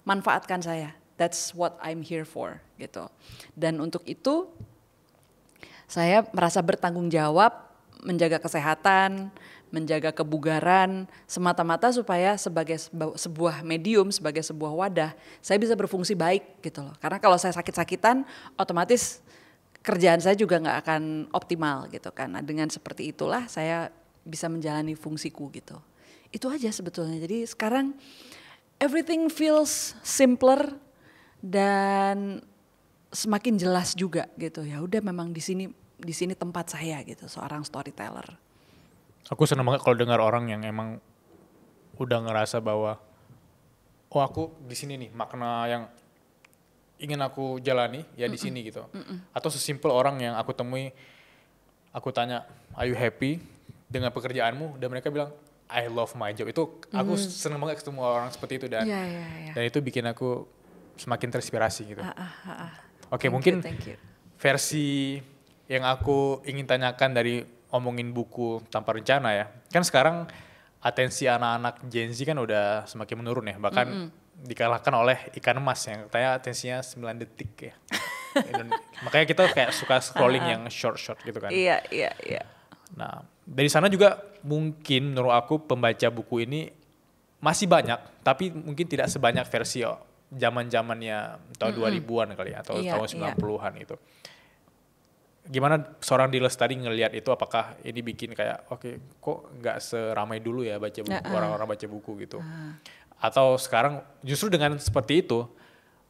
manfaatkan saya. That's what I'm here for gitu. Dan untuk itu saya merasa bertanggung jawab menjaga kesehatan, menjaga kebugaran, semata-mata supaya sebagai sebuah medium, sebagai sebuah wadah, saya bisa berfungsi baik gitu loh. Karena kalau saya sakit-sakitan, otomatis kerjaan saya juga nggak akan optimal gitu kan. Nah, dengan seperti itulah saya bisa menjalani fungsiku gitu. Itu aja sebetulnya. Jadi sekarang everything feels simpler dan semakin jelas juga gitu. Ya udah memang di sini tempat saya gitu, seorang storyteller. Aku senang banget kalau dengar orang yang emang udah ngerasa bahwa aku di sini nih, makna yang ingin aku jalani ya di sini gitu. Atau sesimpel orang yang aku temui, aku tanya, "Are you happy dengan pekerjaanmu?" Dan mereka bilang, "I love my job." Itu aku senang banget ketemu orang seperti itu dan itu bikin aku semakin terinspirasi gitu. Oke, mungkin versi yang aku ingin tanyakan dari omongin buku Tanpa Rencana ya. Kan sekarang atensi anak-anak Gen Z kan udah semakin menurun ya. Bahkan dikalahkan oleh Ikan Emas yang katanya atensinya 9 detik ya. Makanya kita kayak suka scrolling yang short gitu kan. Iya. Nah, dari sana juga mungkin menurut aku pembaca buku ini masih banyak. Tapi mungkin tidak sebanyak versi zaman-zamannya tahun 2000-an kali ya. Atau tahun 90-an itu. Gimana seorang Di Lestari ngelihat itu, apakah ini bikin kayak kok nggak seramai dulu ya baca buku, orang-orang baca buku gitu. Atau sekarang justru dengan seperti itu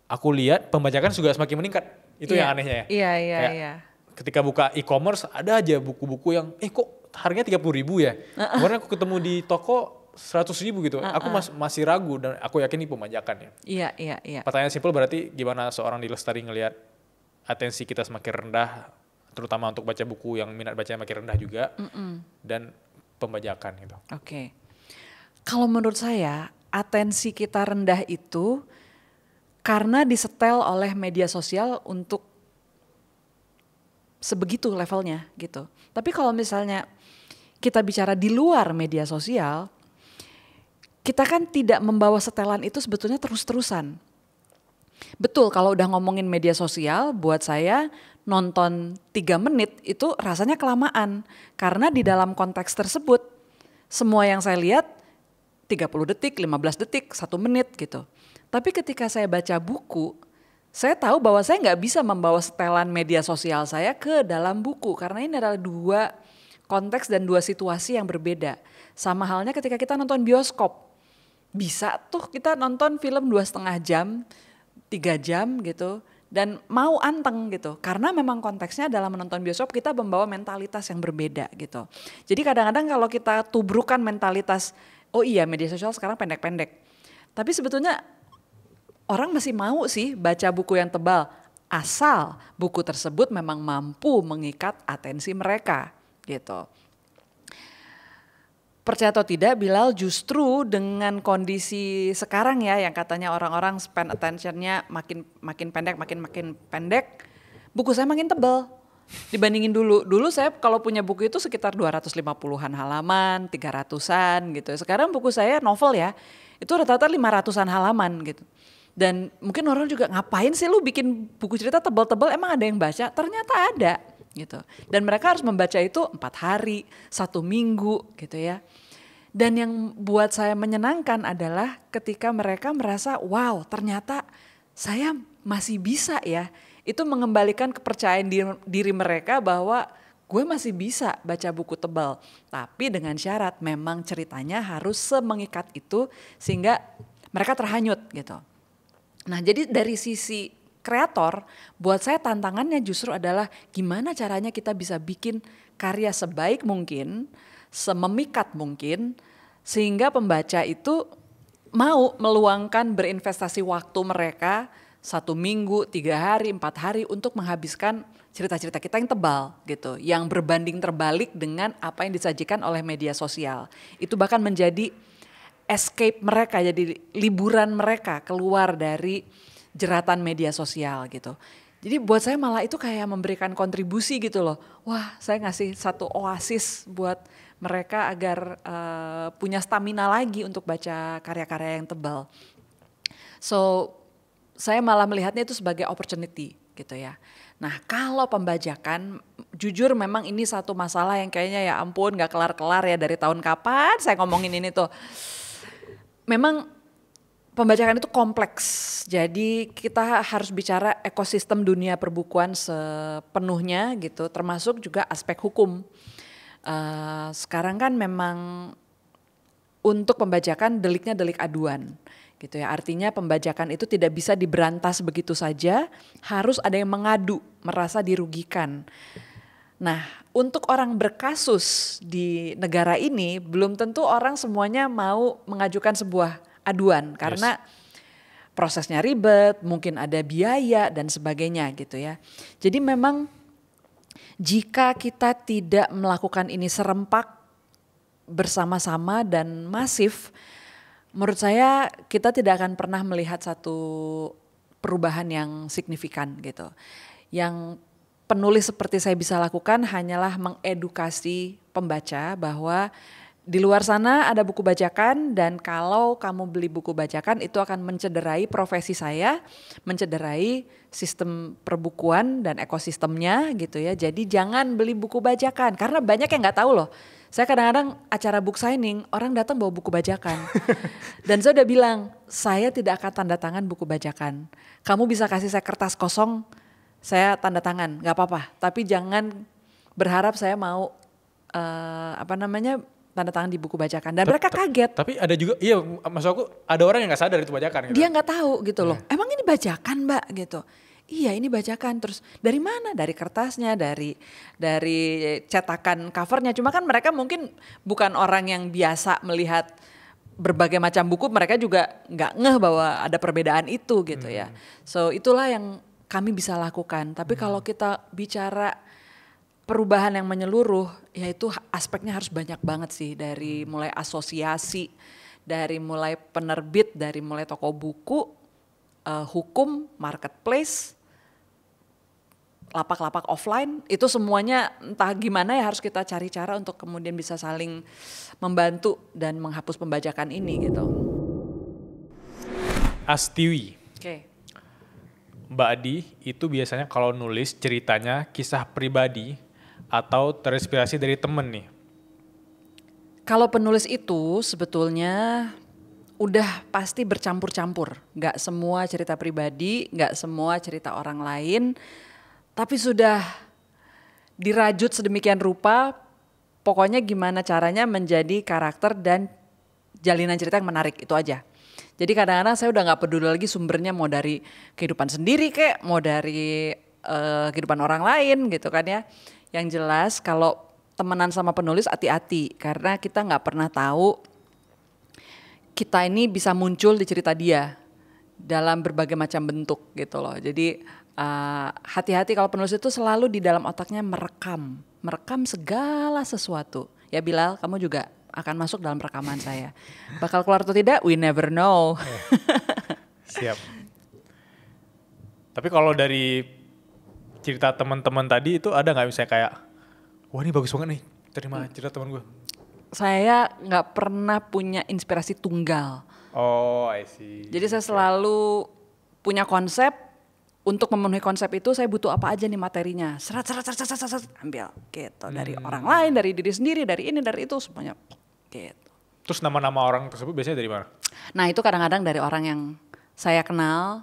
aku lihat pembacakan juga semakin meningkat. Itu yang anehnya ya. Iya. Ketika buka e-commerce ada aja buku-buku yang kok harganya 30.000 ya. Kemarin aku ketemu di toko 100.000 gitu. Aku masih ragu dan aku yakin ini pembajakan ya. Iya. Pertanyaan simpel berarti gimana seorang Di Lestari ngelihat atensi kita semakin rendah, terutama untuk baca buku yang minat bacanya makin rendah juga. Dan pembajakan gitu. Oke. Kalau menurut saya atensi kita rendah itu karena disetel oleh media sosial untuk sebegitu levelnya gitu. Tapi kalau misalnya kita bicara di luar media sosial, kita kan tidak membawa setelan itu sebetulnya terus-terusan. Betul, kalau udah ngomongin media sosial, buat saya nonton 3 menit itu rasanya kelamaan. Karena di dalam konteks tersebut, semua yang saya lihat 30 detik, 15 detik, 1 menit gitu. Tapi ketika saya baca buku, saya tahu bahwa saya nggak bisa membawa setelan media sosial saya ke dalam buku. Karena ini adalah 2 konteks dan 2 situasi yang berbeda. Sama halnya ketika kita nonton bioskop. Bisa tuh kita nonton film 2,5 jam, 3 jam gitu, dan mau anteng gitu. Karena memang konteksnya dalam menonton bioskop kita membawa mentalitas yang berbeda gitu. Jadi kadang-kadang kalau kita tubrukan mentalitas, oh iya media sosial sekarang pendek-pendek. Tapi sebetulnya orang masih mau sih baca buku yang tebal, asal buku tersebut memang mampu mengikat atensi mereka gitu. Percaya atau tidak, Bilal, justru dengan kondisi sekarang ya yang katanya orang-orang spend attention-nya makin pendek, buku saya makin tebal dibandingin dulu. Dulu saya kalau punya buku itu sekitar 250-an halaman, 300-an gitu. Sekarang buku saya novel ya, itu rata-rata 500-an halaman gitu. Dan mungkin orang juga ngapain sih lu bikin buku cerita tebal-tebal, emang ada yang baca? Ternyata ada gitu. Dan mereka harus membaca itu 4 hari, 1 minggu gitu ya. Dan yang buat saya menyenangkan adalah ketika mereka merasa, wow ternyata saya masih bisa ya. Itu mengembalikan kepercayaan diri mereka bahwa gue masih bisa baca buku tebal. Tapi dengan syarat memang ceritanya harus semengikat itu sehingga mereka terhanyut gitu. Nah jadi dari sisi kreator, buat saya tantangannya justru adalah gimana caranya kita bisa bikin karya sebaik mungkin, sememikat mungkin, sehingga pembaca itu mau meluangkan berinvestasi waktu mereka 1 minggu, 3 hari, 4 hari untuk menghabiskan cerita-cerita kita yang tebal gitu, yang berbanding terbalik dengan apa yang disajikan oleh media sosial. Itu bahkan menjadi escape mereka, jadi liburan mereka keluar dari jeratan media sosial gitu. Jadi buat saya malah itu kayak memberikan kontribusi gitu loh. Wah, saya ngasih satu oasis buat mereka agar punya stamina lagi untuk baca karya-karya yang tebal. So, saya malah melihatnya itu sebagai opportunity gitu ya. Nah, kalau pembajakan, jujur memang ini satu masalah yang kayaknya ya ampun gak kelar-kelar ya dari tahun kapan saya ngomongin ini tuh. Memang pembajakan itu kompleks, jadi kita harus bicara ekosistem dunia perbukuan sepenuhnya gitu, termasuk juga aspek hukum. Sekarang kan memang untuk pembajakan deliknya delik aduan gitu ya, artinya pembajakan itu tidak bisa diberantas begitu saja, harus ada yang mengadu, merasa dirugikan. Nah, untuk orang berkasus di negara ini belum tentu orang semuanya mau mengajukan sebuah aduan karena prosesnya ribet, mungkin ada biaya dan sebagainya gitu ya. Jadi memang jika kita tidak melakukan ini serempak bersama-sama dan masif, menurut saya kita tidak akan pernah melihat satu perubahan yang signifikan gitu. Yang penulis seperti saya bisa lakukan hanyalah mengedukasi pembaca bahwa di luar sana ada buku bajakan dan kalau kamu beli buku bajakan itu akan mencederai profesi saya, mencederai sistem perbukuan dan ekosistemnya gitu ya. Jadi jangan beli buku bajakan karena banyak yang nggak tahu loh. Saya kadang-kadang acara book signing orang datang bawa buku bajakan dan saya udah bilang saya tidak akan tanda tangan buku bajakan. Kamu bisa kasih saya kertas kosong, saya tanda tangan, nggak apa-apa. Tapi jangan berharap saya mau tanda tangan di buku bajakan dan mereka kaget. Tapi ada juga, iya maksud aku ada orang yang gak sadar itu bajakan gitu. Dia gak tahu gitu loh, emang ini bajakan mbak gitu. Iya ini bajakan, terus dari mana? Dari kertasnya, dari cetakan covernya. Cuma kan mereka mungkin bukan orang yang biasa melihat berbagai macam buku, mereka juga gak ngeh bahwa ada perbedaan itu gitu ya. So itulah yang kami bisa lakukan. Tapi kalau kita bicara perubahan yang menyeluruh, yaitu aspeknya harus banyak banget sih, dari mulai asosiasi, dari mulai penerbit, dari mulai toko buku, hukum, marketplace, lapak-lapak offline, itu semuanya entah gimana ya harus kita cari cara untuk kemudian bisa saling membantu dan menghapus pembajakan ini gitu. Astiwi. Oke. Mbak Adi itu biasanya kalau nulis ceritanya kisah pribadi atau terinspirasi dari temen nih? Kalau penulis itu sebetulnya udah pasti bercampur-campur. Gak semua cerita pribadi, gak semua cerita orang lain. Tapi sudah dirajut sedemikian rupa, pokoknya gimana caranya menjadi karakter dan jalinan cerita yang menarik, itu aja. Jadi kadang-kadang saya udah gak peduli lagi sumbernya mau dari kehidupan sendiri kek, mau dari kehidupan orang lain gitu kan ya. Yang jelas kalau temenan sama penulis hati-hati, karena kita gak pernah tahu kita ini bisa muncul di cerita dia dalam berbagai macam bentuk gitu loh. Jadi hati-hati kalau penulis itu selalu di dalam otaknya merekam segala sesuatu. Ya Bilal, kamu juga akan masuk dalam rekaman saya. Bakal keluar atau tidak, we never know. Siap. Tapi kalau dari cerita teman-teman tadi itu ada nggak misalnya kayak, wah ini bagus banget nih, terima cerita teman gue. Saya nggak pernah punya inspirasi tunggal. Oh, I see. Jadi saya selalu punya konsep. Untuk memenuhi konsep itu saya butuh apa aja nih materinya. Serat, ambil gitu. Dari orang lain, dari diri sendiri, dari ini, dari itu, semuanya gitu. Terus nama-nama orang tersebut biasanya dari mana? Nah itu kadang-kadang dari orang yang saya kenal.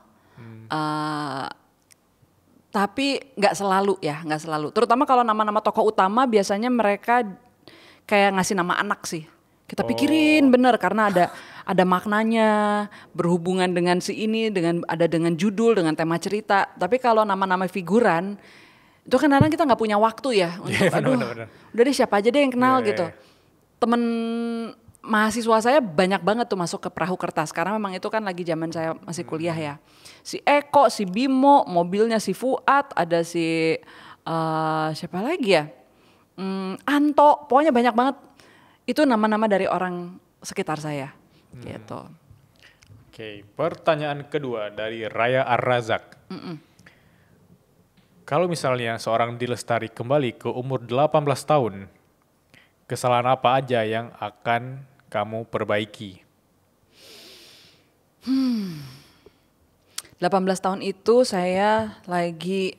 Tapi nggak selalu ya, nggak selalu. Terutama kalau nama-nama tokoh utama biasanya mereka kayak ngasih nama anak sih. Kita pikirin bener karena ada maknanya, berhubungan dengan si ini, dengan judul, dengan tema cerita. Tapi kalau nama-nama figuran, itu kan kadang kita nggak punya waktu ya untuk bener. Udah deh siapa aja deh yang kenal gitu. Temen mahasiswa saya banyak banget tuh masuk ke perahu kertas karena memang itu kan lagi zaman saya masih kuliah ya. Si Eko, si Bimo, mobilnya si Fuad, ada si siapa lagi ya? Anto, pokoknya banyak banget. Itu nama-nama dari orang sekitar saya. Gitu. Oke, pertanyaan kedua dari Raya Ar-Razak. Kalau misalnya seorang Dilestari kembali ke umur 18 tahun, kesalahan apa aja yang akan kamu perbaiki? 18 tahun itu saya lagi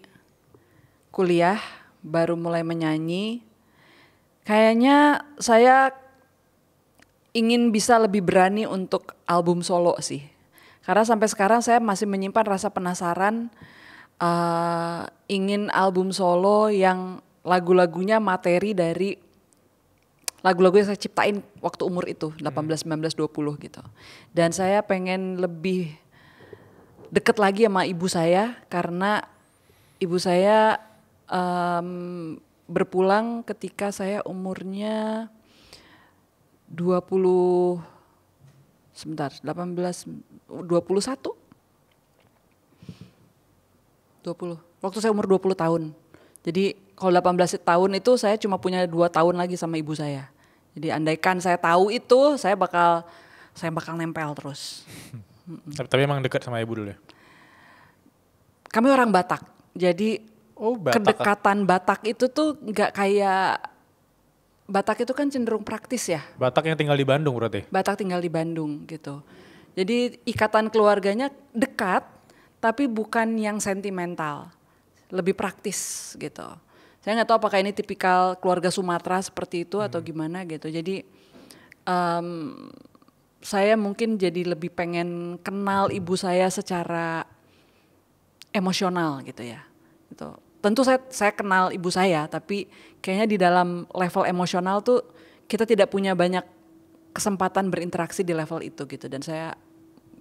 kuliah, baru mulai menyanyi. Kayaknya saya ingin bisa lebih berani untuk album solo sih. Karena sampai sekarang saya masih menyimpan rasa penasaran ingin album solo yang lagu-lagunya materi dari lagu-lagu yang saya ciptain waktu umur itu, 18, 19, 20 gitu. Dan saya pengen lebih deket lagi sama ibu saya karena ibu saya berpulang ketika saya umurnya 21. Waktu saya umur 20 tahun. Jadi kalau 18 tahun itu saya cuma punya 2 tahun lagi sama ibu saya. Jadi andaikan saya tahu itu, saya bakal nempel terus. Tapi emang dekat sama ibu dulu ya? Kami orang Batak, jadi kedekatan Batak itu tuh nggak kayak Batak itu kan cenderung praktis ya. Batak yang tinggal di Bandung berarti? Batak tinggal di Bandung gitu. Jadi ikatan keluarganya dekat, tapi bukan yang sentimental, lebih praktis gitu. Saya nggak tahu apakah ini tipikal keluarga Sumatera seperti itu atau gimana gitu. Jadi saya mungkin jadi lebih pengen kenal ibu saya secara emosional gitu ya. Gitu. Tentu saya kenal ibu saya, tapi kayaknya di dalam level emosional tuh kita tidak punya banyak kesempatan berinteraksi di level itu gitu. Dan saya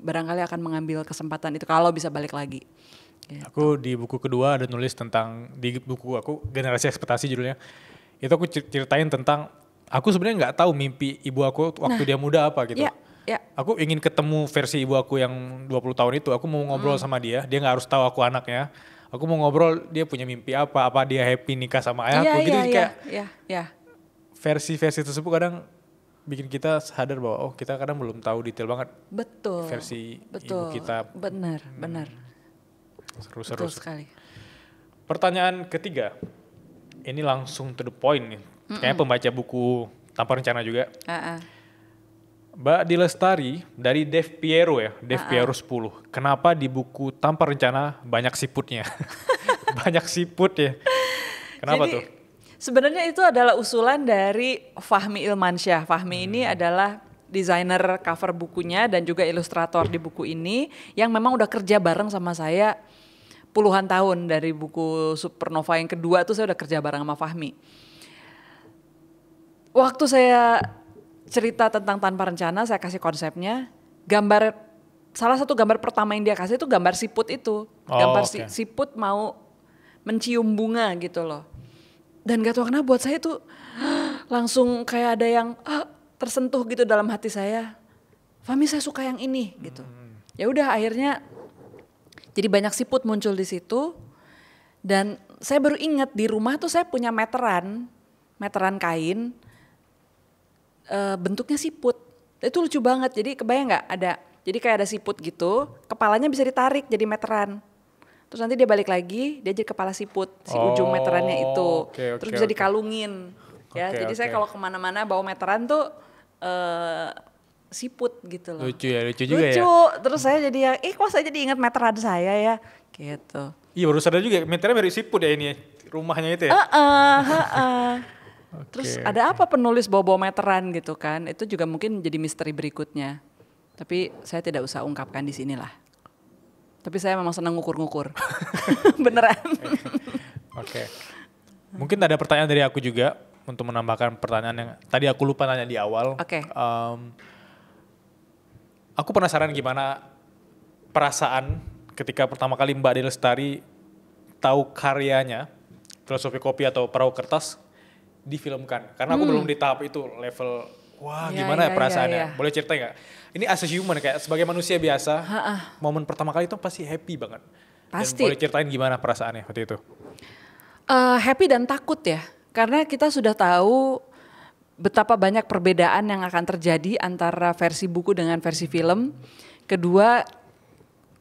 barangkali akan mengambil kesempatan itu kalau bisa balik lagi. Gitu. Aku di buku kedua ada nulis tentang, di buku aku Generasi Ekspektasi judulnya, itu aku ceritain tentang, aku sebenarnya nggak tahu mimpi ibu aku waktu dia muda apa gitu. Ya. Aku ingin ketemu versi ibu aku yang 20 tahun itu, aku mau ngobrol sama dia nggak harus tahu aku anaknya. aku mau ngobrol dia punya mimpi apa dia happy nikah sama ayahku gitu kayak versi-versi tersebut kadang bikin kita sadar bahwa kita kadang belum tahu detail banget versi ibu kita. Benar. Seru-seru sekali. Pertanyaan ketiga, ini langsung to the point nih. Kayaknya pembaca buku Tanpa Rencana juga. Mbak Dilestari dari Dev Piero ya, Dev Piero 10. Kenapa di buku Tanpa Rencana banyak siputnya? Banyak siput ya. Kenapa tuh? Sebenarnya itu adalah usulan dari Fahmi Ilmansyah. Fahmi ini adalah desainer cover bukunya dan juga ilustrator di buku ini yang memang udah kerja bareng sama saya puluhan tahun. Dari buku Supernova yang kedua tuh saya udah kerja bareng sama Fahmi. Waktu saya cerita tentang Tanpa Rencana, saya kasih konsepnya, salah satu gambar pertama yang dia kasih itu gambar siput itu. Gambar siput mau mencium bunga gitu loh. Dan gak tau kenapa buat saya tuh langsung kayak ada yang tersentuh gitu dalam hati saya. Fahmi, saya suka yang ini gitu. Ya udah akhirnya jadi banyak siput muncul di situ. Dan saya baru ingat di rumah tuh saya punya meteran kain bentuknya siput. Itu lucu banget. Jadi kebayang nggak jadi kayak ada siput gitu, kepalanya bisa ditarik jadi meteran. Terus nanti dia balik lagi, dia jadi kepala siput, si ujung meterannya itu. Terus bisa dikalungin. Jadi saya kalau kemana-mana bawa meteran tuh siput gitu loh. Lucu juga ya. Lucu. Terus saya jadi kok saya jadi ingat meteran saya ya, gitu. Iya baru sadar juga, meteran dari siput ya ini, rumahnya itu ya. Terus ada apa penulis bawa meteran gitu kan? Itu juga mungkin jadi misteri berikutnya. Tapi saya tidak usah ungkapkan di sinilah. Tapi saya memang senang ngukur-ngukur. Beneran. Oke. Mungkin ada pertanyaan dari aku juga untuk menambahkan pertanyaan yang tadi aku lupa tanya di awal. Aku penasaran gimana perasaan ketika pertama kali Mbak Dilestari tahu karyanya, Filosofi Kopi atau Perahu Kertas difilmkan. Karena aku belum di tahap itu, level gimana perasaannya. Boleh cerita nggak? Ini as a human, kayak sebagai manusia biasa, momen pertama kali itu pasti happy banget. Pasti. Dan boleh ceritain gimana perasaannya waktu itu? Happy dan takut ya. Karena kita sudah tahu betapa banyak perbedaan yang akan terjadi antara versi buku dengan versi film. Kedua,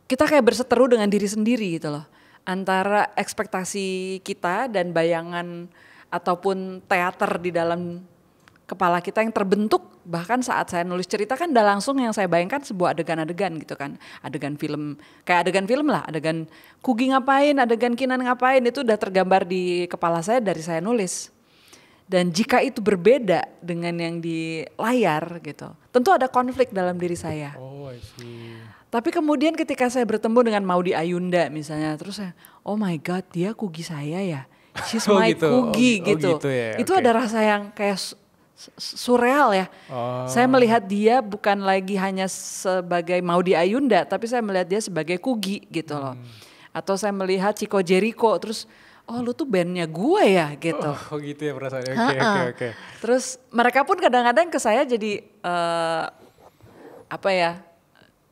kita kayak berseteru dengan diri sendiri gitu loh. Antara ekspektasi kita dan bayangan ataupun teater di dalam kepala kita yang terbentuk, bahkan saat saya nulis cerita kan udah langsung yang saya bayangkan sebuah adegan-adegan gitu kan. Adegan film, kayak adegan film lah, adegan Kugi ngapain, adegan Kinan ngapain, itu udah tergambar di kepala saya dari saya nulis. Dan jika itu berbeda dengan yang di layar gitu, tentu ada konflik dalam diri saya. I see. Tapi kemudian ketika saya bertemu dengan Maudy Ayunda misalnya, terus saya, oh my god, dia Kugi saya ya. She's my Kugi gitu. Ya, itu ada rasa yang kayak surreal ya. Saya melihat dia bukan lagi hanya sebagai Maudy Ayunda, tapi saya melihat dia sebagai Kugi gitu loh. Atau saya melihat Chico Jericho, terus lu tuh bandnya gue ya gitu. Gitu ya perasaannya. Oke. Terus mereka pun kadang-kadang ke saya jadi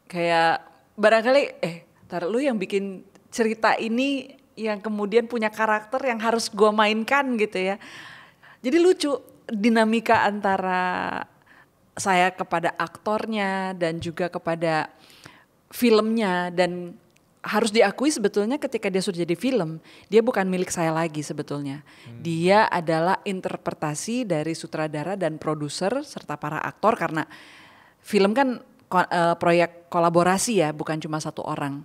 kayak barangkali lu yang bikin cerita ini yang kemudian punya karakter yang harus gue mainkan gitu ya. Jadi lucu dinamika antara saya kepada aktornya dan juga kepada filmnya. Dan harus diakui sebetulnya ketika dia sudah jadi film, dia bukan milik saya lagi sebetulnya. Dia adalah interpretasi dari sutradara dan produser serta para aktor, karena film kan proyek kolaborasi ya, bukan cuma satu orang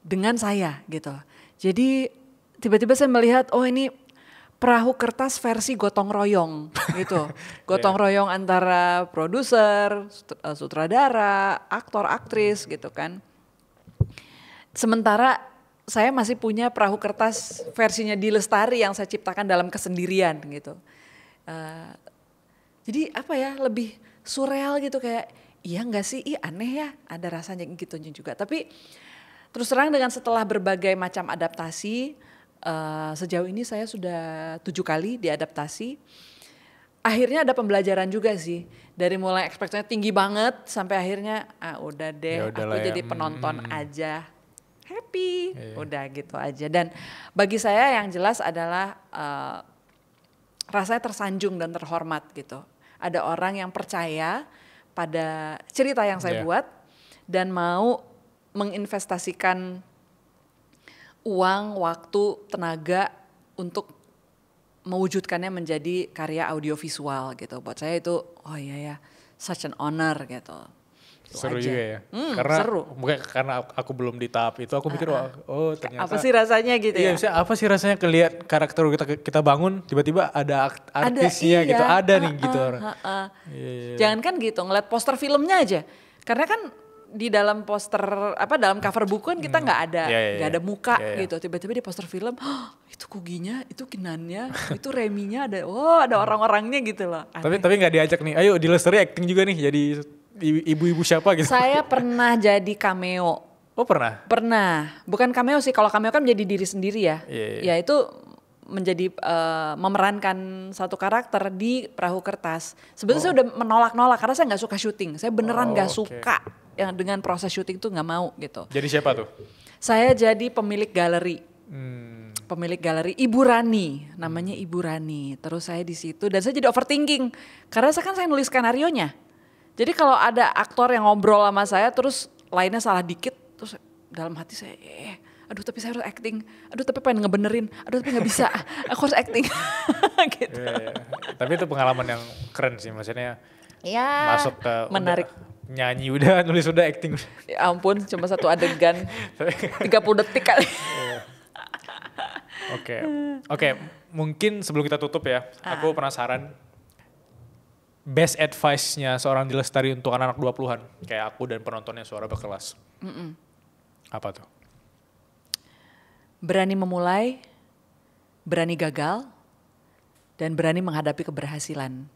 dengan saya gitu. Jadi tiba-tiba saya melihat, ini Perahu Kertas versi gotong royong gitu. Gotong royong antara produser, sutradara, aktor, aktris gitu kan. Sementara saya masih punya Perahu Kertas versinya Dilestari yang saya ciptakan dalam kesendirian gitu. Jadi lebih surreal gitu, kayak iya gak sih, aneh ya, ada rasanya gitu juga. Tapi terus terang dengan setelah berbagai macam adaptasi, sejauh ini saya sudah 7 kali diadaptasi. Akhirnya ada pembelajaran juga sih. Dari mulai ekspektasinya tinggi banget sampai akhirnya udah deh, aku jadi penonton aja. happy. Udah gitu aja. Dan bagi saya yang jelas adalah rasanya tersanjung dan terhormat gitu. Ada orang yang percaya pada cerita yang saya buat dan mau menginvestasikan uang, waktu, tenaga untuk mewujudkannya menjadi karya audiovisual gitu. Buat saya itu, oh iya ya, such an honor gitu. Seru juga ya. Seru. Bukan karena aku belum di tahap itu, aku mikir oh ternyata. Apa sih rasanya gitu ya? Iya, apa sih rasanya ngelihat karakter kita bangun, tiba-tiba ada artisnya gitu, ada nih gitu. Jangan kan gitu, ngeliat poster filmnya aja. Karena kan di dalam poster, dalam cover buku kan kita nggak ada muka gitu. Tiba-tiba di poster film, itu Kuginya, itu Kinannya, itu Reminya ada orang-orangnya gitu loh. Tapi nggak diajak nih, ayo di Lestari acting juga nih jadi ibu-ibu siapa gitu. Saya pernah jadi cameo. Oh pernah? Pernah, bukan cameo sih, kalau cameo kan menjadi diri sendiri ya. Ya itu menjadi memerankan satu karakter di Perahu Kertas. Sebetulnya saya udah menolak-nolak karena saya nggak suka syuting. Saya beneran nggak suka yang dengan proses syuting tuh nggak mau gitu. Jadi siapa tuh? Saya jadi pemilik galeri. Pemilik galeri Ibu Rani, namanya Ibu Rani. Terus saya di situ dan saya jadi overthinking karena saya nulis skenarionya. Jadi kalau ada aktor yang ngobrol sama saya terus lainnya salah dikit, terus dalam hati saya aduh tapi saya harus acting, aduh tapi pengen ngebenerin, aduh tapi nggak bisa, aku harus acting. Gitu. Tapi itu pengalaman yang keren sih, maksudnya masuk ke menarik. Nyanyi udah, nulis udah, acting udah. Ya ampun, cuma satu adegan 30 detik kali. Oke, mungkin sebelum kita tutup ya, aku penasaran best advice-nya seorang Di Lestari untuk anak-anak 20-an kayak aku dan penontonnya Suara Berkelas. Apa tuh? Berani memulai, berani gagal, dan berani menghadapi keberhasilan.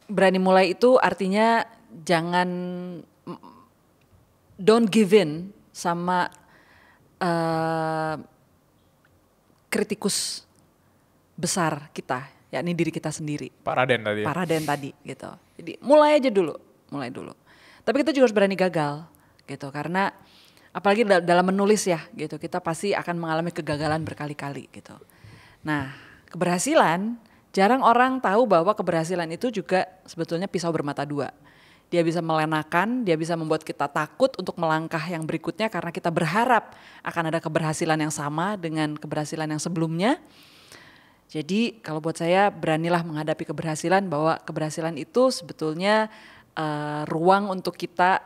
Berani mulai itu artinya don't give in sama kritikus besar kita, yakni diri kita sendiri. Pak Raden tadi gitu. Jadi mulai dulu. Tapi kita juga harus berani gagal gitu, karena apalagi dalam menulis ya gitu, kita pasti akan mengalami kegagalan berkali-kali gitu. Nah, keberhasilan, jarang orang tahu bahwa keberhasilan itu juga sebetulnya pisau bermata dua. Dia bisa melenakan, dia bisa membuat kita takut untuk melangkah yang berikutnya karena kita berharap akan ada keberhasilan yang sama dengan keberhasilan yang sebelumnya. Jadi kalau buat saya, beranilah menghadapi keberhasilan, bahwa keberhasilan itu sebetulnya ruang untuk kita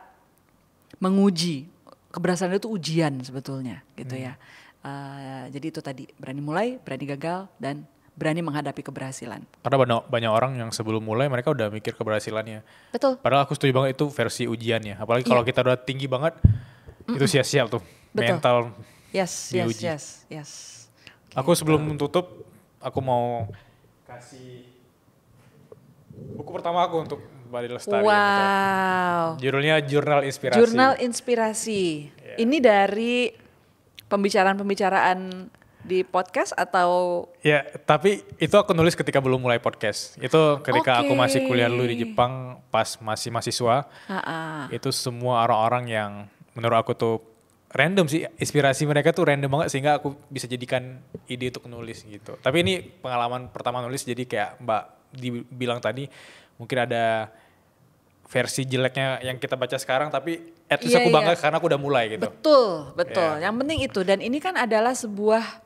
menguji. Keberhasilan itu ujian sebetulnya gitu ya. Jadi itu tadi, berani mulai, berani gagal, dan berani menghadapi keberhasilan. Karena banyak orang yang sebelum mulai mereka udah mikir keberhasilannya. Betul. Padahal aku setuju banget itu versi ujiannya. Apalagi kalau kita udah tinggi banget, itu sia-sia tuh. Betul. Mental Yes. Aku sebelum tutup, aku mau kasih buku pertama aku untuk Mbak Di Lestari. Wow. Judulnya Jurnal Inspirasi. Jurnal Inspirasi. Ini dari pembicaraan di podcast atau? Ya, tapi itu aku nulis ketika belum mulai podcast. Itu ketika aku masih kuliah dulu di Jepang, pas masih mahasiswa. Itu semua orang-orang yang menurut aku tuh random sih, inspirasi mereka tuh random banget sehingga aku bisa jadikan ide untuk nulis gitu. Tapi ini pengalaman pertama nulis, jadi kayak Mbak dibilang tadi, mungkin ada versi jeleknya yang kita baca sekarang, tapi at least aku bangga karena aku udah mulai gitu. Betul. Yang penting itu, dan ini kan adalah sebuah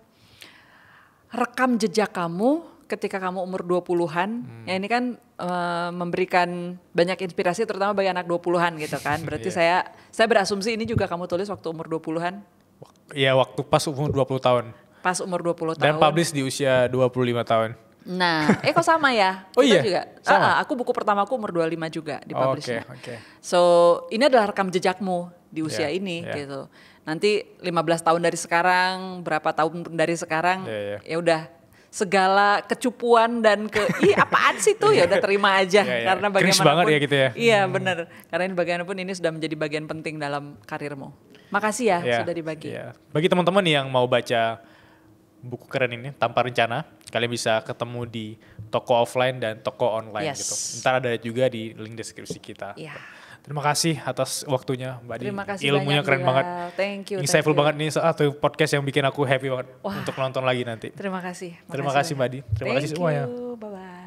rekam jejak kamu ketika kamu umur 20-an. Ya ini kan memberikan banyak inspirasi terutama bagi anak 20-an gitu kan. Berarti saya berasumsi ini juga kamu tulis waktu umur 20-an. Iya, waktu pas umur 20 tahun. Pas umur 20 tahun. Dan publish di usia 25 tahun. Nah, kok sama ya? Oh kita iya? Juga. Sama? Aku buku pertamaku umur 25 juga di publishnya. Oke. So, ini adalah rekam jejakmu di usia ini gitu. Nanti 15 tahun dari sekarang, berapa tahun dari sekarang, ya udah segala kecupuan dan apaan sih tuh, ya udah terima aja. Karena bagaimanapun banget ya gitu ya. Iya benar. Karena ini bagaimanapun ini sudah menjadi bagian penting dalam karirmu. Makasih ya sudah dibagi. Bagi teman-teman yang mau baca buku keren ini, Tanpa Rencana, Kalian bisa ketemu di toko offline dan toko online gitu. Ntar ada juga di link deskripsi kita. Iya. Terima kasih atas waktunya Mbak Di. Terima kasih Ilmunya banyak, keren Bilal. banget. Thank you. Insightful banget nih, satu podcast yang bikin aku happy banget Wah. untuk nonton lagi nanti. Terima kasih. Terima kasih Mbak Di. Terima kasih semuanya. Bye-bye.